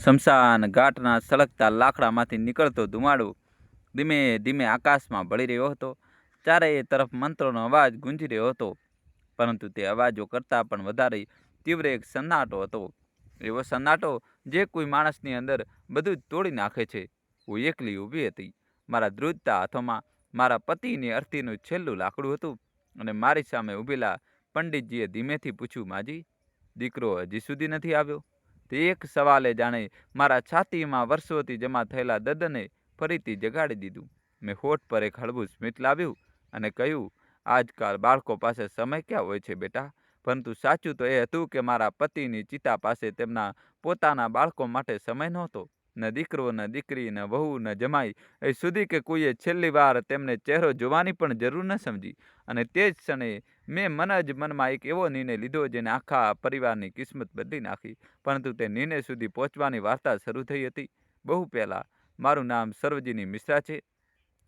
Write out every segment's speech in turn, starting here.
શમશાન ઘાટના સળગતા લાકડામાંથી નીકળતો ધુમાડો ધીમે ધીમે આકાશમાં ભળી રહ્યો હતો. ચારેય તરફ મંત્રોનો અવાજ ગુંજી રહ્યો હતો, પરંતુ તે અવાજો કરતાં પણ વધારે તીવ્ર એક સન્નાટો હતો. એવો સન્નાટો જે કોઈ માણસની અંદર બધું જ તોડી નાખે છે. હું એકલી ઊભી હતી. મારા ધ્રુજતા હાથોમાં મારા પતિની અર્થીનું છેલ્લું લાકડું હતું અને મારી સામે ઊભેલા પંડિતજીએ ધીમેથી પૂછ્યું, માજી, દીકરો હજી સુધી નથી આવ્યો? તે એક સવાલે જાણે મારા છાતીમાં વર્ષોથી જમા થયેલા દર્દને ફરીથી જગાડી દીધું. મેં હોઠ પર એક હળવું સ્મિત લાવ્યું અને કહ્યું, આજકાલ બાળકો પાસે સમય ક્યાં હોય છે બેટા? પરંતુ સાચું તો એ હતું કે મારા પતિની ચિતા પાસે તેમના પોતાના બાળકો માટે સમય નહોતો. ન દીકરો, ન દીકરી, ન વહુ, ન જમાઈ, એ સુધી કે કોઈએ છેલ્લી વાર તેમને ચહેરો જોવાની પણ જરૂર ન સમજી. અને તે જ ક્ષણે મેં મન જ મનમાં એક એવો નિર્ણય લીધો જેને આખા પરિવારની કિસ્મત બદલી નાખી. પરંતુ તે નિર્ણય સુધી પહોંચવાની વાર્તા શરૂ થઈ હતી બહુ પહેલાં. મારું નામ સર્વજીની મિશ્રા છે.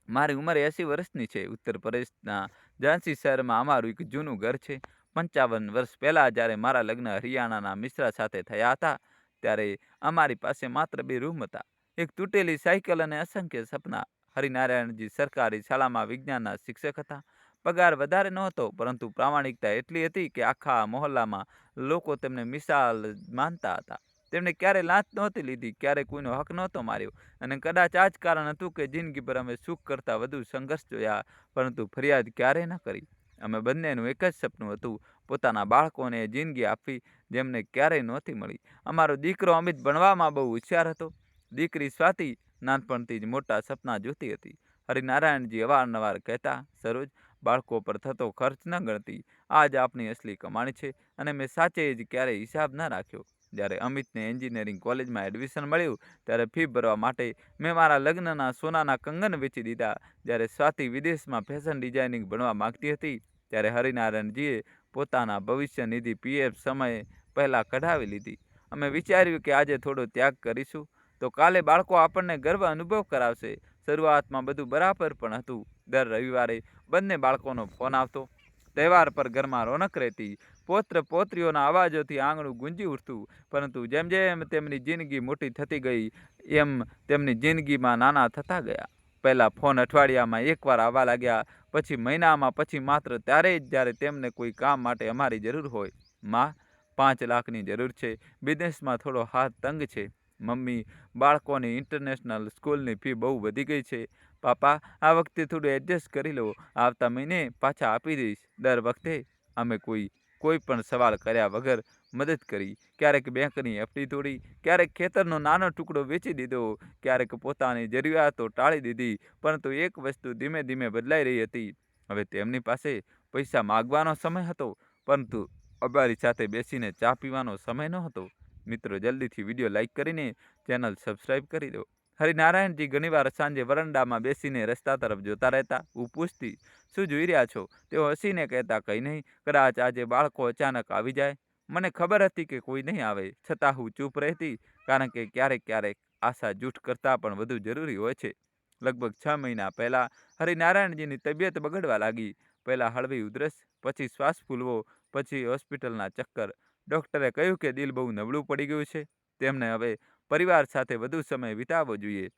મારી ઉંમર 80 વર્ષની છે. ઉત્તર પ્રદેશના ઝાંસી શહેરમાં અમારું એક જૂનું ઘર છે. 55 વર્ષ પહેલાં જ્યારે મારા લગ્ન હરિયાણાના મિશ્રા સાથે થયા હતા, ત્યારે અમારી પાસે માત્ર 2 રૂમ હતા, એક તૂટેલી સાયકલ અને અસંખ્ય સપના. હરિનારાયણજી સરકારી શાળામાં વિજ્ઞાનના શિક્ષક હતા. પગાર વધારે નહોતો, પરંતુ પ્રામાણિકતા એટલી હતી કે આખા મહોલ્લામાં લોકો તેમને મિસાલ માનતા હતા. તેમણે ક્યારે લાંચ નહોતી લીધી, ક્યારે કોઈનો હક નહોતો માર્યો. અને કદાચ આ જ કારણ હતું કે જિંદગીભર અમે સુખ કરતાં વધુ સંઘર્ષ જોયા, પરંતુ ફરિયાદ ક્યારેય ન કરી. અમે બંનેનું એક જ સપનું હતું, પોતાના બાળકોને એ જિંદગી આપવી જેમને ક્યારેય નહોતી મળી. અમારો દીકરો અમિત ભણવામાં બહુ હોશિયાર હતો. દીકરી સ્વાતિ નાનપણથી જ મોટા સપના જોતી હતી. હરિનારાયણજી અવારનવાર કહેતા, સરોજ, બાળકો પર થતો ખર્ચ ન ગણતી, આ જ આપણી અસલી કમાણી છે. અને મેં સાચે જ ક્યારેય હિસાબ ન રાખ્યો. જ્યારે અમિતને એન્જિનિયરિંગ કોલેજમાં એડમિશન મળ્યું, ત્યારે ફી ભરવા માટે મેં મારા લગ્નના સોનાના કંગન વેચી દીધા. જ્યારે સ્વાતિ વિદેશમાં ફેશન ડિઝાઇનિંગ ભણવા માંગતી હતી, ત્યારે હરિનારાયણજીએ પોતાના ભવિષ્ય નિધિ PF સમય પહેલાં કઢાવી લીધી. અમે વિચાર્યું કે આજે થોડો ત્યાગ કરીશું તો કાલે બાળકો આપણને ગર્વ અનુભવ કરાવશે. શરૂઆતમાં બધું બરાબર પણ હતું. દર રવિવારે બંને બાળકોનો ફોન આવતો. તહેવાર પર ઘરમાં રોનક રહેતી. પૌત્ર પૌત્રીઓના અવાજોથી આંગણું ગુંજી ઉઠતું. પરંતુ જેમ જેમ તેમની જિંદગી મોટી થતી ગઈ, એમ તેમની જિંદગીમાં નાના થતા ગયા. પહેલાં ફોન અઠવાડિયામાં એકવાર આવવા લાગ્યા, પછી મહિનામાં, પછી માત્ર ત્યારે જ જ્યારે તેમને કોઈ કામ માટે અમારી જરૂર હોય. માં, 5 લાખની જરૂર છે. બિઝનેસમાં થોડો હાથ તંગ છે. મમ્મી, બાળકોની ઇન્ટરનેશનલ સ્કૂલની ફી બહુ વધી ગઈ છે. પાપા, આ વખતે થોડું એડજસ્ટ કરી લો, આવતા મહિને પાછા આપી દઈશ. દર વખતે અમે કોઈ પણ સવાલ કર્યા વગર મદદ કરી. ક્યારેક બેંકની FD તોડી, ક્યારેક ખેતરનો નાનો ટુકડો વેચી દીધો, ક્યારેક પોતાની જરૂરિયાતો ટાળી દીધી. પરંતુ એક વસ્તુ ધીમે ધીમે બદલાઈ રહી હતી. હવે તેમની પાસે પૈસા માગવાનો સમય હતો, પરંતુ અમારી સાથે બેસીને ચા પીવાનો સમય નહોતો. મિત્રો, જલ્દીથી વિડીયો લાઈક કરીને ચેનલ સબસ્ક્રાઈબ કરી દો. હરિનારાયણજી ઘણીવાર સાંજે વરંડામાં બેસીને રસ્તા તરફ જોતા રહેતા. હું પૂછતી, શું જોઈ રહ્યા છો? તેઓ હસીને કહેતા, કંઈ નહીં, કદાચ આજે બાળકો અચાનક આવી જાય. મને ખબર હતી કે કોઈ નહીં આવે, છતાં હું ચૂપ રહેતી, કારણ કે ક્યારેક ક્યારેક આશા જૂઠ કરતાં પણ વધુ જરૂરી હોય છે. લગભગ 6 મહિના પહેલાં હરિનારાયણજીની તબિયત બગડવા લાગી. પહેલાં હળવી ઉધરસ, પછી શ્વાસ ફૂલવો, પછી હોસ્પિટલના ચક્કર. ડૉક્ટરે કહ્યું કે દિલ બહુ નબળું પડી ગયું છે. તેમને હવે પરિવાર સાથે વધુ સમય વિતાવવો જોઈએ.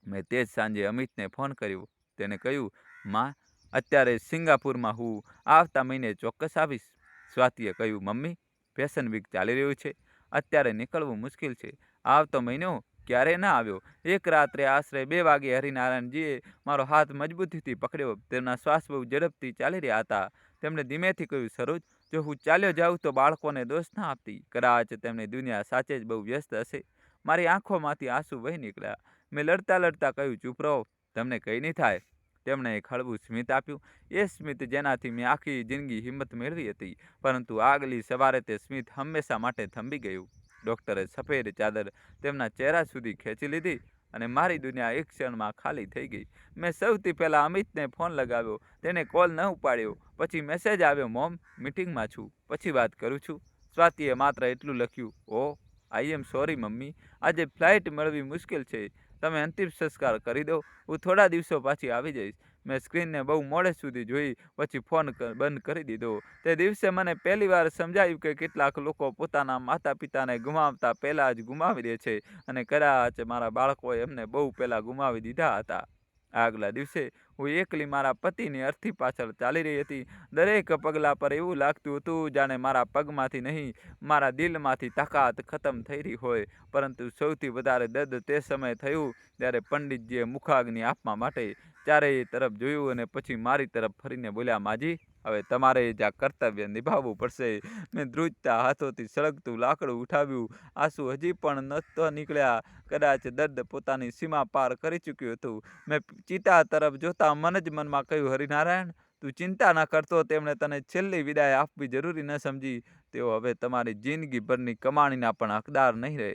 મેં તે જ સાંજે અમિતને ફોન કર્યો. તેને કહ્યું, માં, અત્યારે સિંગાપુરમાં હું આવતા મહિને ચોક્કસ આવીશ. સ્વાતિએ કહ્યું, મમ્મી, ફેશન વીક ચાલી રહ્યું છે, અત્યારે નીકળવું મુશ્કેલ છે. આવતો મહિનો ક્યારે ના આવ્યો. એક રાત્રે આશરે 2 વાગે હરિનારાયણજીએ મારો હાથ મજબૂતીથી પકડ્યો. તેમના શ્વાસ બહુ ઝડપથી ચાલી રહ્યા હતા. તેમણે ધીમેથી કહ્યું, સરોજ, જો હું ચાલ્યો જાઉં તો બાળકોને દોષ ના આપતી. કદાચ તેમની દુનિયા સાચે જ બહુ વ્યસ્ત હશે. મારી આંખોમાંથી આંસુ વહી નીકળ્યા. મેં લડતા લડતા કહ્યું, ચૂપ રહો, તમને કંઈ નહીં થાય. તેમણે એક હળવું સ્મિત આપ્યું, એ સ્મિત જેનાથી મેં આખી જિંદગી હિંમત મેળવી હતી. પરંતુ આગલી સવારે તે સ્મિત હંમેશા માટે થંભી ગયું. ડૉક્ટરે સફેદ ચાદર તેમના ચહેરા સુધી ખેંચી લીધી અને મારી દુનિયા એક ક્ષણમાં ખાલી થઈ ગઈ. મેં સૌથી પહેલાં અમિતને ફોન લગાવ્યો. તેને કોલ ન ઉપાડ્યો. પછી મેસેજ આવ્યો, મોમ, મીટિંગમાં છું, પછી વાત કરું છું. સ્વાતિએ માત્ર એટલું લખ્યું, ઓહ, આઈ એમ સોરી મમ્મી, આજે ફ્લાઇટ મળવી મુશ્કેલ છે. તમે અંતિમ સંસ્કાર કરી દો, હું થોડા દિવસો પાછી આવી જઈશ. મેં સ્ક્રીનને બહુ મોડે સુધી જોઈ, પછી ફોન બંધ કરી દીધો. તે દિવસે મને પહેલીવાર સમજાયું કે કેટલાક લોકો પોતાના માતા પિતાને ગુમાવતા પહેલાં જ ગુમાવી દે છે, અને કદાચ મારા બાળકોએ એમને બહુ પહેલાં ગુમાવી દીધા હતા. આગલા દિવસે હું એકલી મારા પતિની અર્થી પાછળ ચાલી રહી હતી. દરેક પગલા પર એવું લાગતું હતું જાણે મારા પગમાંથી નહીં, મારા દિલમાંથી તાકાત ખતમ થઈ રહી હોય. પરંતુ સૌથી વધારે દર્દ તે સમયે થયું ત્યારે પંડિતજીએ મુખાગ્નિ આપવા માટે ચારેય તરફ જોયું અને પછી મારી તરફ ફરીને બોલ્યા, માજી, હવે તમારે જ આ કર્તવ્ય નિભાવવું પડશે. મેં ધ્રુજતા હાથોથી સળગતું લાકડું ઉઠાવ્યું. આંસુ હજી પણ નહોતા નીકળ્યા. કદાચ દર્દ પોતાની સીમા પાર કરી ચૂક્યું હતું. મેં ચિતા તરફ જોતા મન જ મનમાં કહ્યું, હરિનારાયણ, તું ચિંતા ન કરતો. તેમણે તને છેલ્લી વિદાય આપવી જરૂરી ન સમજી. તેઓ હવે તમારી જિંદગીભરની કમાણીના પણ હકદાર નહીં રહે.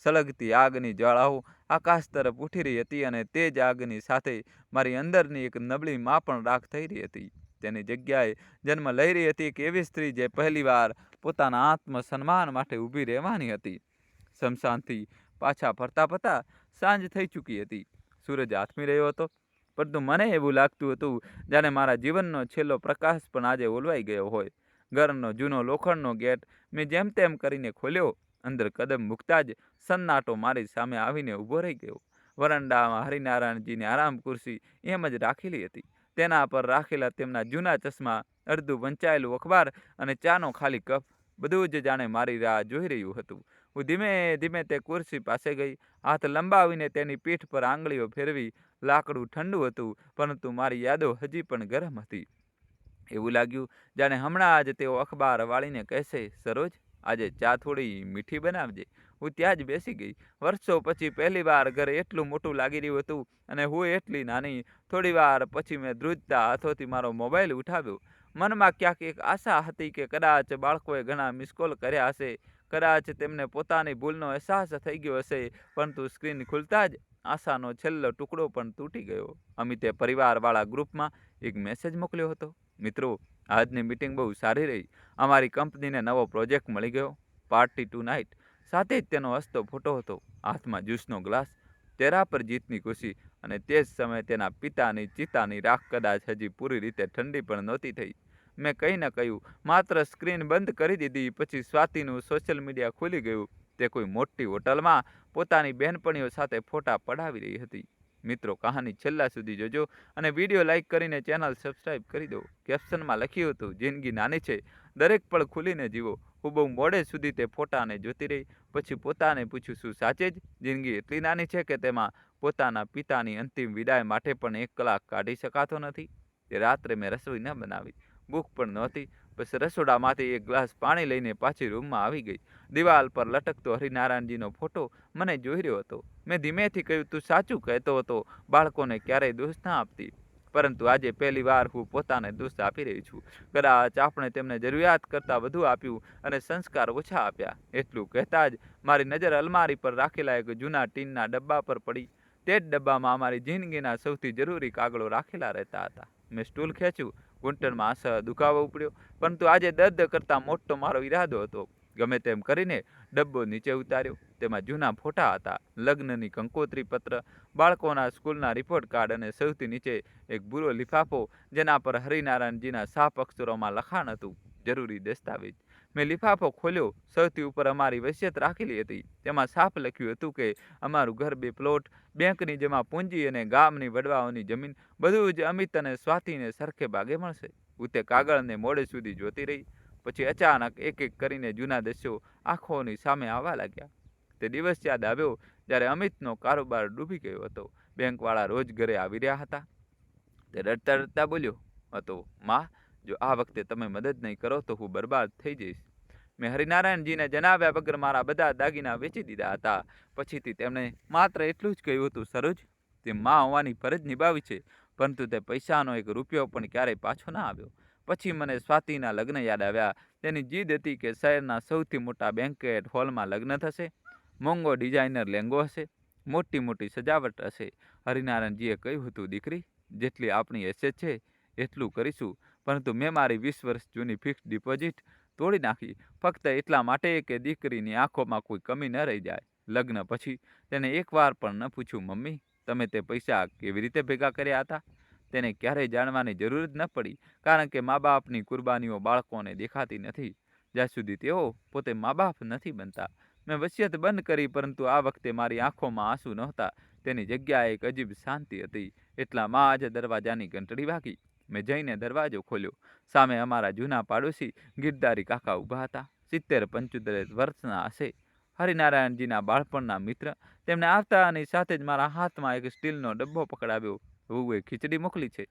સળગતી આગની જ્વાળાઓ આકાશ તરફ ઉઠી રહી હતી અને તે જ આગની સાથે મારી અંદરની એક નબળી માં પણ રાખ થઈ રહી હતી. તેની જગ્યાએ જન્મ લઈ રહી હતી એક એવી સ્ત્રી જે પહેલીવાર પોતાના આત્મસન્માન માટે ઊભી રહેવાની હતી. શમશાનથી પાછા ફરતા ફરતા સાંજ થઈ ચૂકી હતી. સૂરજ આથમી રહ્યો હતો, પરંતુ મને એવું લાગતું હતું જાણે મારા જીવનનો છેલ્લો પ્રકાશ પણ આજે ઓલવાઈ ગયો હોય. ઘરનો જૂનો લોખંડનો ગેટ મેં જેમ તેમ કરીને ખોલ્યો. અંદર કદમ મૂકતા જ સન્નાટો મારી સામે આવીને ઊભો રહી ગયો. વરંડામાં હરિનારાયણજીની આરામ ખુરશી એમ જ રાખેલી હતી. તેના પર રાખેલા તેમના જૂના ચશ્મા, અડધું વંચાયેલું અખબાર અને ચાનો ખાલી કપ, બધું જ જાણે મારી રાહ જોઈ રહ્યું હતું. હું ધીમે ધીમે તે ખુરશી પાસે ગઈ. હાથ લંબાવીને તેની પીઠ પર આંગળીઓ ફેરવી. લાકડું ઠંડુ હતું, પરંતુ મારી યાદો હજી પણ ગરમ હતી. એવું લાગ્યું જાણે હમણાં જ તેઓ અખબાર વાળીને કહેશે, સરોજ, આજે ચા થોડી મીઠી બનાવજે. હું ત્યાં જ બેસી ગઈ. વર્ષો પછી પહેલીવાર ઘર એટલું મોટું લાગી રહ્યું હતું અને હું એટલી નાની. થોડી વાર પછી મેં ધ્રુજતા હાથોથી મારો મોબાઈલ ઉઠાવ્યો. મનમાં ક્યાંક એક આશા હતી કે કદાચ બાળકોએ ઘણા મિસકોલ કર્યા હશે, કદાચ તેમને પોતાની ભૂલનો અહેસાસ થઈ ગયો હશે. પરંતુ સ્ક્રીન ખુલતા જ આશાનો છેલ્લો ટુકડો પણ તૂટી ગયો. અમિતે પરિવારવાળા ગ્રુપમાં એક મેસેજ મોકલ્યો હતો, મિત્રો, આજની મીટિંગ બહુ સારી રહી. અમારી કંપનીને નવો પ્રોજેક્ટ મળી ગયો. Party tonight. સાથે જ તેનો હસતો ફોટો હતો, હાથમાં જ્યુસનો ગ્લાસ, ચહેરા પર જીતની ખુશી. અને તે જ સમયે તેના પિતાની ચિતાની રાખ કદાચ હજી પૂરી રીતે ઠંડી પણ નહોતી થઈ. મેં કંઈ ન કહ્યું, માત્ર સ્ક્રીન બંધ કરી દીધી. પછી સ્વાતિનું સોશિયલ મીડિયા ખુલી ગયું. તે કોઈ મોટી હોટલમાં પોતાની બહેનપણીઓ સાથે ફોટા પડાવી રહી હતી. મિત્રો, કહાની છેલ્લા સુધી જોજો અને વિડીયો લાઇક કરીને ચેનલ સબસ્ક્રાઈબ કરી દો. કેપ્શનમાં લખ્યું હતું, જિંદગી નાની છે, દરેક પળ ખુલીને જીવો. હું બહુ મોડે સુધી તે ફોટાને જોતી રહી. પછી પોતાને પૂછ્યું, શું સાચે જ જિંદગી એટલી નાની છે કે તેમાં પોતાના પિતાની અંતિમ વિદાય માટે પણ 1 કલાક કાઢી શકાતો નથી? તે રાત્રે મેં રસોઈ ન બનાવી, ભૂખ પણ નહોતી. બસ રસોડામાંથી એક ગ્લાસ પાણી લઈને પાછી રૂમમાં આવી ગઈ. દિવાલ પર લટકતો હરિનારાયણજીનો ફોટો મને જોઈ રહ્યો હતો. મેં ધીમેથી કહ્યું, તું સાચું કહેતો હતો, બાળકોને ક્યારેય દોષ ના આપતી. પરંતુ આજે પહેલીવાર હું પોતાને દોષ આપી રહી છું. કદાચ આપણે તેમને જરૂરિયાત કરતાં વધુ આપ્યું અને સંસ્કાર ઓછા આપ્યા. એટલું કહેતા જ મારી નજર અલમારી પર રાખેલા એક જૂના ટીનના ડબ્બા પર પડી. તે જ ડબ્બામાં અમારી જિંદગીના સૌથી જરૂરી કાગળો રાખેલા રહેતા હતા. મેં સ્ટૂલ ખેંચ્યું. ઘૂંટણમાં અસહ્ય દુખાવો ઉપડ્યો. પરંતુ આજે દર્દ કરતાં મોટો મારો ઈરાદો હતો. ગમે તેમ કરીને ડબ્બો નીચે ઉતાર્યો. તેમાં જૂના ફોટા હતા, લગ્નની કંકોત્રી પત્ર, બાળકોના સ્કૂલના રિપોર્ટ કાર્ડ અને સૌથી નીચે એક ભૂરો લિફાફો જેના પર હરિનારાયણજીના સાફ અક્ષરોમાં લખાણ હતું, જરૂરી દસ્તાવેજ. મેં લિફાફો ખોલ્યો. સૌથી ઉપર અમારી વસિયત રાખેલી હતી. તેમાં સાફ લખ્યું હતું કે અમારું ઘર, 2 પ્લોટ, બેંકની જમા પૂંજી અને ગામની વડવાઓની જમીન, બધું જ અમિત અને સ્વાતિને સરખે ભાગે મળશે. હું તે કાગળને મોડે સુધી જોતી રહી. પછી અચાનક એક એક કરીને જૂના દ્રશ્યો આંખોની સામે આવવા લાગ્યા. તે દિવસ યાદ આવ્યો જ્યારે અમિતનો કારોબાર ડૂબી ગયો હતો. બેંકવાળા રોજ ઘરે આવી રહ્યા હતા. તે રડતા રડતા બોલ્યો હતો, માં, જો આ વખતે તમે મદદ નહીં કરો તો હું બરબાદ થઈ જઈશ. મેં હરિનારાયણજીને જણાવ્યા વગર મારા બધા દાગીના વેચી દીધા હતા. પછીથી તેમણે માત્ર એટલું જ કહ્યું હતું, સરોજ, તે માં હોવાની ફરજ નિભાવી છે, પરંતુ તે પૈસાનો 1 રૂપિયો પણ ક્યારેય પાછો ના આવ્યો. પછી મને સ્વાતિના લગ્ન યાદ આવ્યા. તેની જીદ હતી કે શહેરના સૌથી મોટા બેન્કેટ હોલમાં લગ્ન થશે, મોંઘો ડિઝાઇનર લેંગો હશે, મોટી મોટી સજાવટ હશે. હરિનારાયણજીએ કહ્યું હતું, દીકરી, જેટલી આપણી હેસિયત છે એટલું કરીશું. પરંતુ મેં મારી 20 વર્ષ જૂની ફિક્સ ડિપોઝિટ તોડી નાખી, ફક્ત એટલા માટે કે દીકરીની આંખોમાં કોઈ કમી ન રહી જાય. લગ્ન પછી તેને એકવાર પણ ન પૂછ્યું, મમ્મી, તમે તે પૈસા કેવી રીતે ભેગા કર્યા હતા? તેને ક્યારેય જાણવાની જરૂર જ ન પડી, કારણ કે મા બાપની કુરબાનીઓ બાળકોને દેખાતી નથી જ્યાં સુધી તેઓ પોતે મા બાપ નથી બનતા. મેં વસિયત બંધ કરી, પરંતુ આ વખતે મારી આંખોમાં આંસુ નહોતા, તેની જગ્યાએ એક અજીબ શાંતિ હતી. એટલામાં આજે દરવાજાની ઘંટડી વાગી. મેં જઈને દરવાજો ખોલ્યો. સામે અમારા જૂના પાડોશી ગિરધારી કાકા ઊભા હતા. 70-75 વર્ષના હશે. હરિનારાયણજીના બાળપણના મિત્ર. તેમને આવતાની સાથે જ મારા હાથમાં એક સ્ટીલનો ડબ્બો પકડાવ્યો. વહુએ ખીચડી મોકલી છે.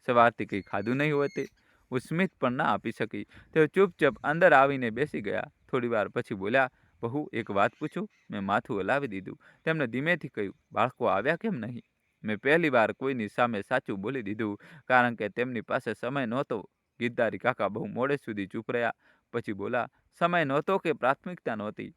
સવારથી કંઈ ખાધું નહીં હોય તે હું સ્મિત પણ ના આપી શકી. તેઓ ચૂપચાપ અંદર આવીને બેસી ગયા. થોડી વાર પછી બોલ્યા, બહુ એક વાત પૂછું? મેં માથું હલાવી દીધું. તેમણે ધીમેથી કહ્યું, બાળકો આવ્યા કેમ નહીં? મેં પહેલી વાર કોઈની સામે સાચું બોલી દીધું, કારણ કે તેમની પાસે સમય નહોતો. ગિરધારી કાકા બહુ મોડે સુધી ચૂપ રહ્યા. પછી બોલા, સમય નહોતો કે પ્રાથમિકતા નહોતી?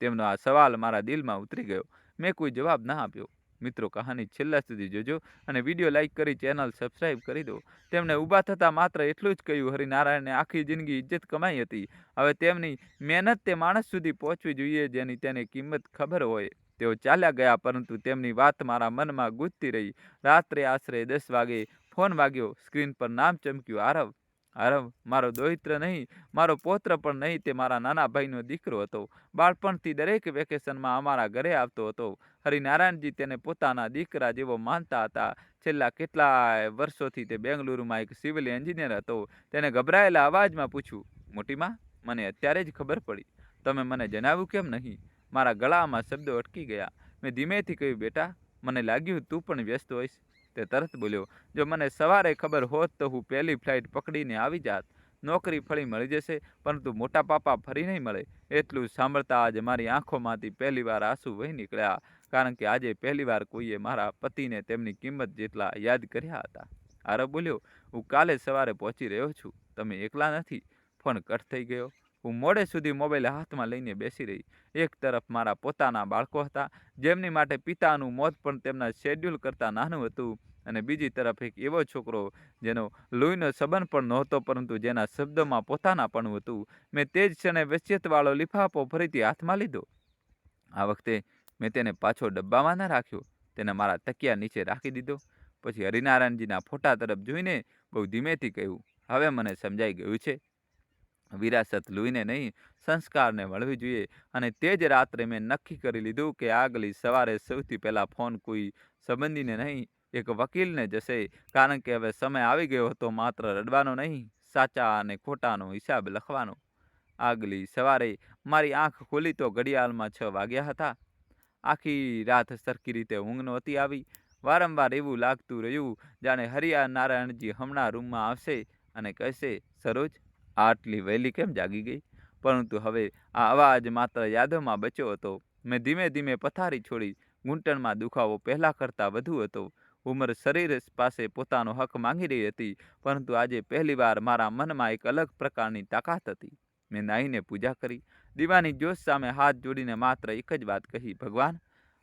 તેમનો આ સવાલ મારા દિલમાં ઉતરી ગયો. મેં કોઈ જવાબ ના આપ્યો. મિત્રો, કહાની છેલ્લા સુધી જોજો અને વિડીયો લાઇક કરી ચેનલ સબસ્ક્રાઈબ કરી દો. તેમણે ઊભા થતાં માત્ર એટલું જ કહ્યું, હરિનારાયણને આખી જિંદગી ઇજ્જત કમાઈ હતી. હવે તેમની મહેનત તે માણસ સુધી પહોંચવી જોઈએ જેની તેને કિંમત ખબર હોય. તેઓ ચાલ્યા ગયા, પરંતુ તેમની વાત મારા મનમાં ગૂંજતી રહી. રાત્રે આશરે 10 વાગે ફોન વાગ્યો. સ્ક્રીન પર નામ ચમક્યું, આરવ. આરવ મારો દોહિત્ર નહીં, મારો પૌત્ર પણ નહીં, તે મારા નાના ભાઈનો દીકરો હતો. બાળપણથી દરેક વેકેશનમાં અમારા ઘરે આવતો હતો. હરિનારાયણજી તેને પોતાના દીકરા જેવો માનતા હતા. છેલ્લા કેટલાય વર્ષોથી તે બેંગલુરુમાં એક સિવિલ એન્જિનિયર હતો. તેને ગભરાયેલા અવાજમાં પૂછ્યું, મોટીમાં, મને અત્યારે જ ખબર પડી. તમે મને જણાવ્યું કેમ નહીં? મારા ગળામાં શબ્દો અટકી ગયા. મેં ધીમેથી કહ્યું, બેટા, મને લાગ્યું તું પણ વ્યસ્ત હોઈશ. તે તરત બોલ્યો, જો મને સવારે ખબર હોત તો હું પહેલી ફ્લાઇટ પકડીને આવી જાત. નોકરી ફરી મળી જશે, પરંતુ મોટા પાપા ફરી નહીં મળે. એટલું સાંભળતા આજે મારી આંખોમાંથી પહેલીવાર આંસુ વહી નીકળ્યા, કારણ કે આજે પહેલીવાર કોઈએ મારા પતિને તેમની કિંમત જેટલા યાદ કર્યા હતા. આરવ બોલ્યો, હું કાલે સવારે પહોંચી રહ્યો છું. તમે એકલા નથી. ફોન કટ થઈ ગયો. હું મોડે સુધી મોબાઈલ હાથમાં લઈને બેસી રહી. એક તરફ મારા પોતાના બાળકો હતા, જેમની માટે પિતાનું મોત પણ તેમના શેડ્યુલ કરતાં નાનું હતું, અને બીજી તરફ એક એવો છોકરો જેનો લોહીનો સંબંધ પણ નહોતો, પરંતુ જેના શબ્દોમાં પોતાનાપણું હતું. મેં તે જ ક્ષણે વસિયતવાળો લિફાફો ફરીથી હાથમાં લીધો. આ વખતે મેં તેને પાછો ડબ્બામાં ન રાખ્યો, તેને મારા તકિયા નીચે રાખી દીધો. પછી હરિનારાયણજીના ફોટા તરફ જોઈને બહુ ધીમેથી કહ્યું, હવે મને સમજાઈ ગયું છે. વિરાસત લોહીને નહીં, સંસ્કારને મળવી જોઈએ. અને તે જ રાત્રે મેં નક્કી કરી લીધું કે આગલી સવારે સૌથી પહેલાં ફોન કોઈ સંબંધીને નહીં, એક વકીલને જશે, કારણ કે હવે સમય આવી ગયો હતો માત્ર રડવાનો નહીં, સાચા અને ખોટાનો હિસાબ લખવાનો. આગલી સવારે મારી આંખ ખોલી તો ઘડિયાળમાં 6 વાગ્યા હતા. આખી રાત સરખી રીતે ઊંઘ નહોતી આવી. વારંવાર એવું લાગતું રહ્યું જાણે હરિનારાયણજી હમણાં રૂમમાં આવશે અને કહેશે, સરોજ, આટલી વહેલી કેમ જાગી ગઈ? પરંતુ હવે આ અવાજ માત્ર યાદોમાં બચ્યો હતો. મેં ધીમે ધીમે પથારી છોડી. ઘૂંટણમાં દુખાવો પહેલાં કરતાં વધુ હતો. ઉંમર શરીર પાસે પોતાનો હક માંગી રહી હતી, પરંતુ આજે પહેલીવાર મારા મનમાં એક અલગ પ્રકારની તાકાત હતી. મેં નાહીને પૂજા કરી. દીવાની જ્યોત સામે હાથ જોડીને માત્ર એક જ વાત કહી, ભગવાન,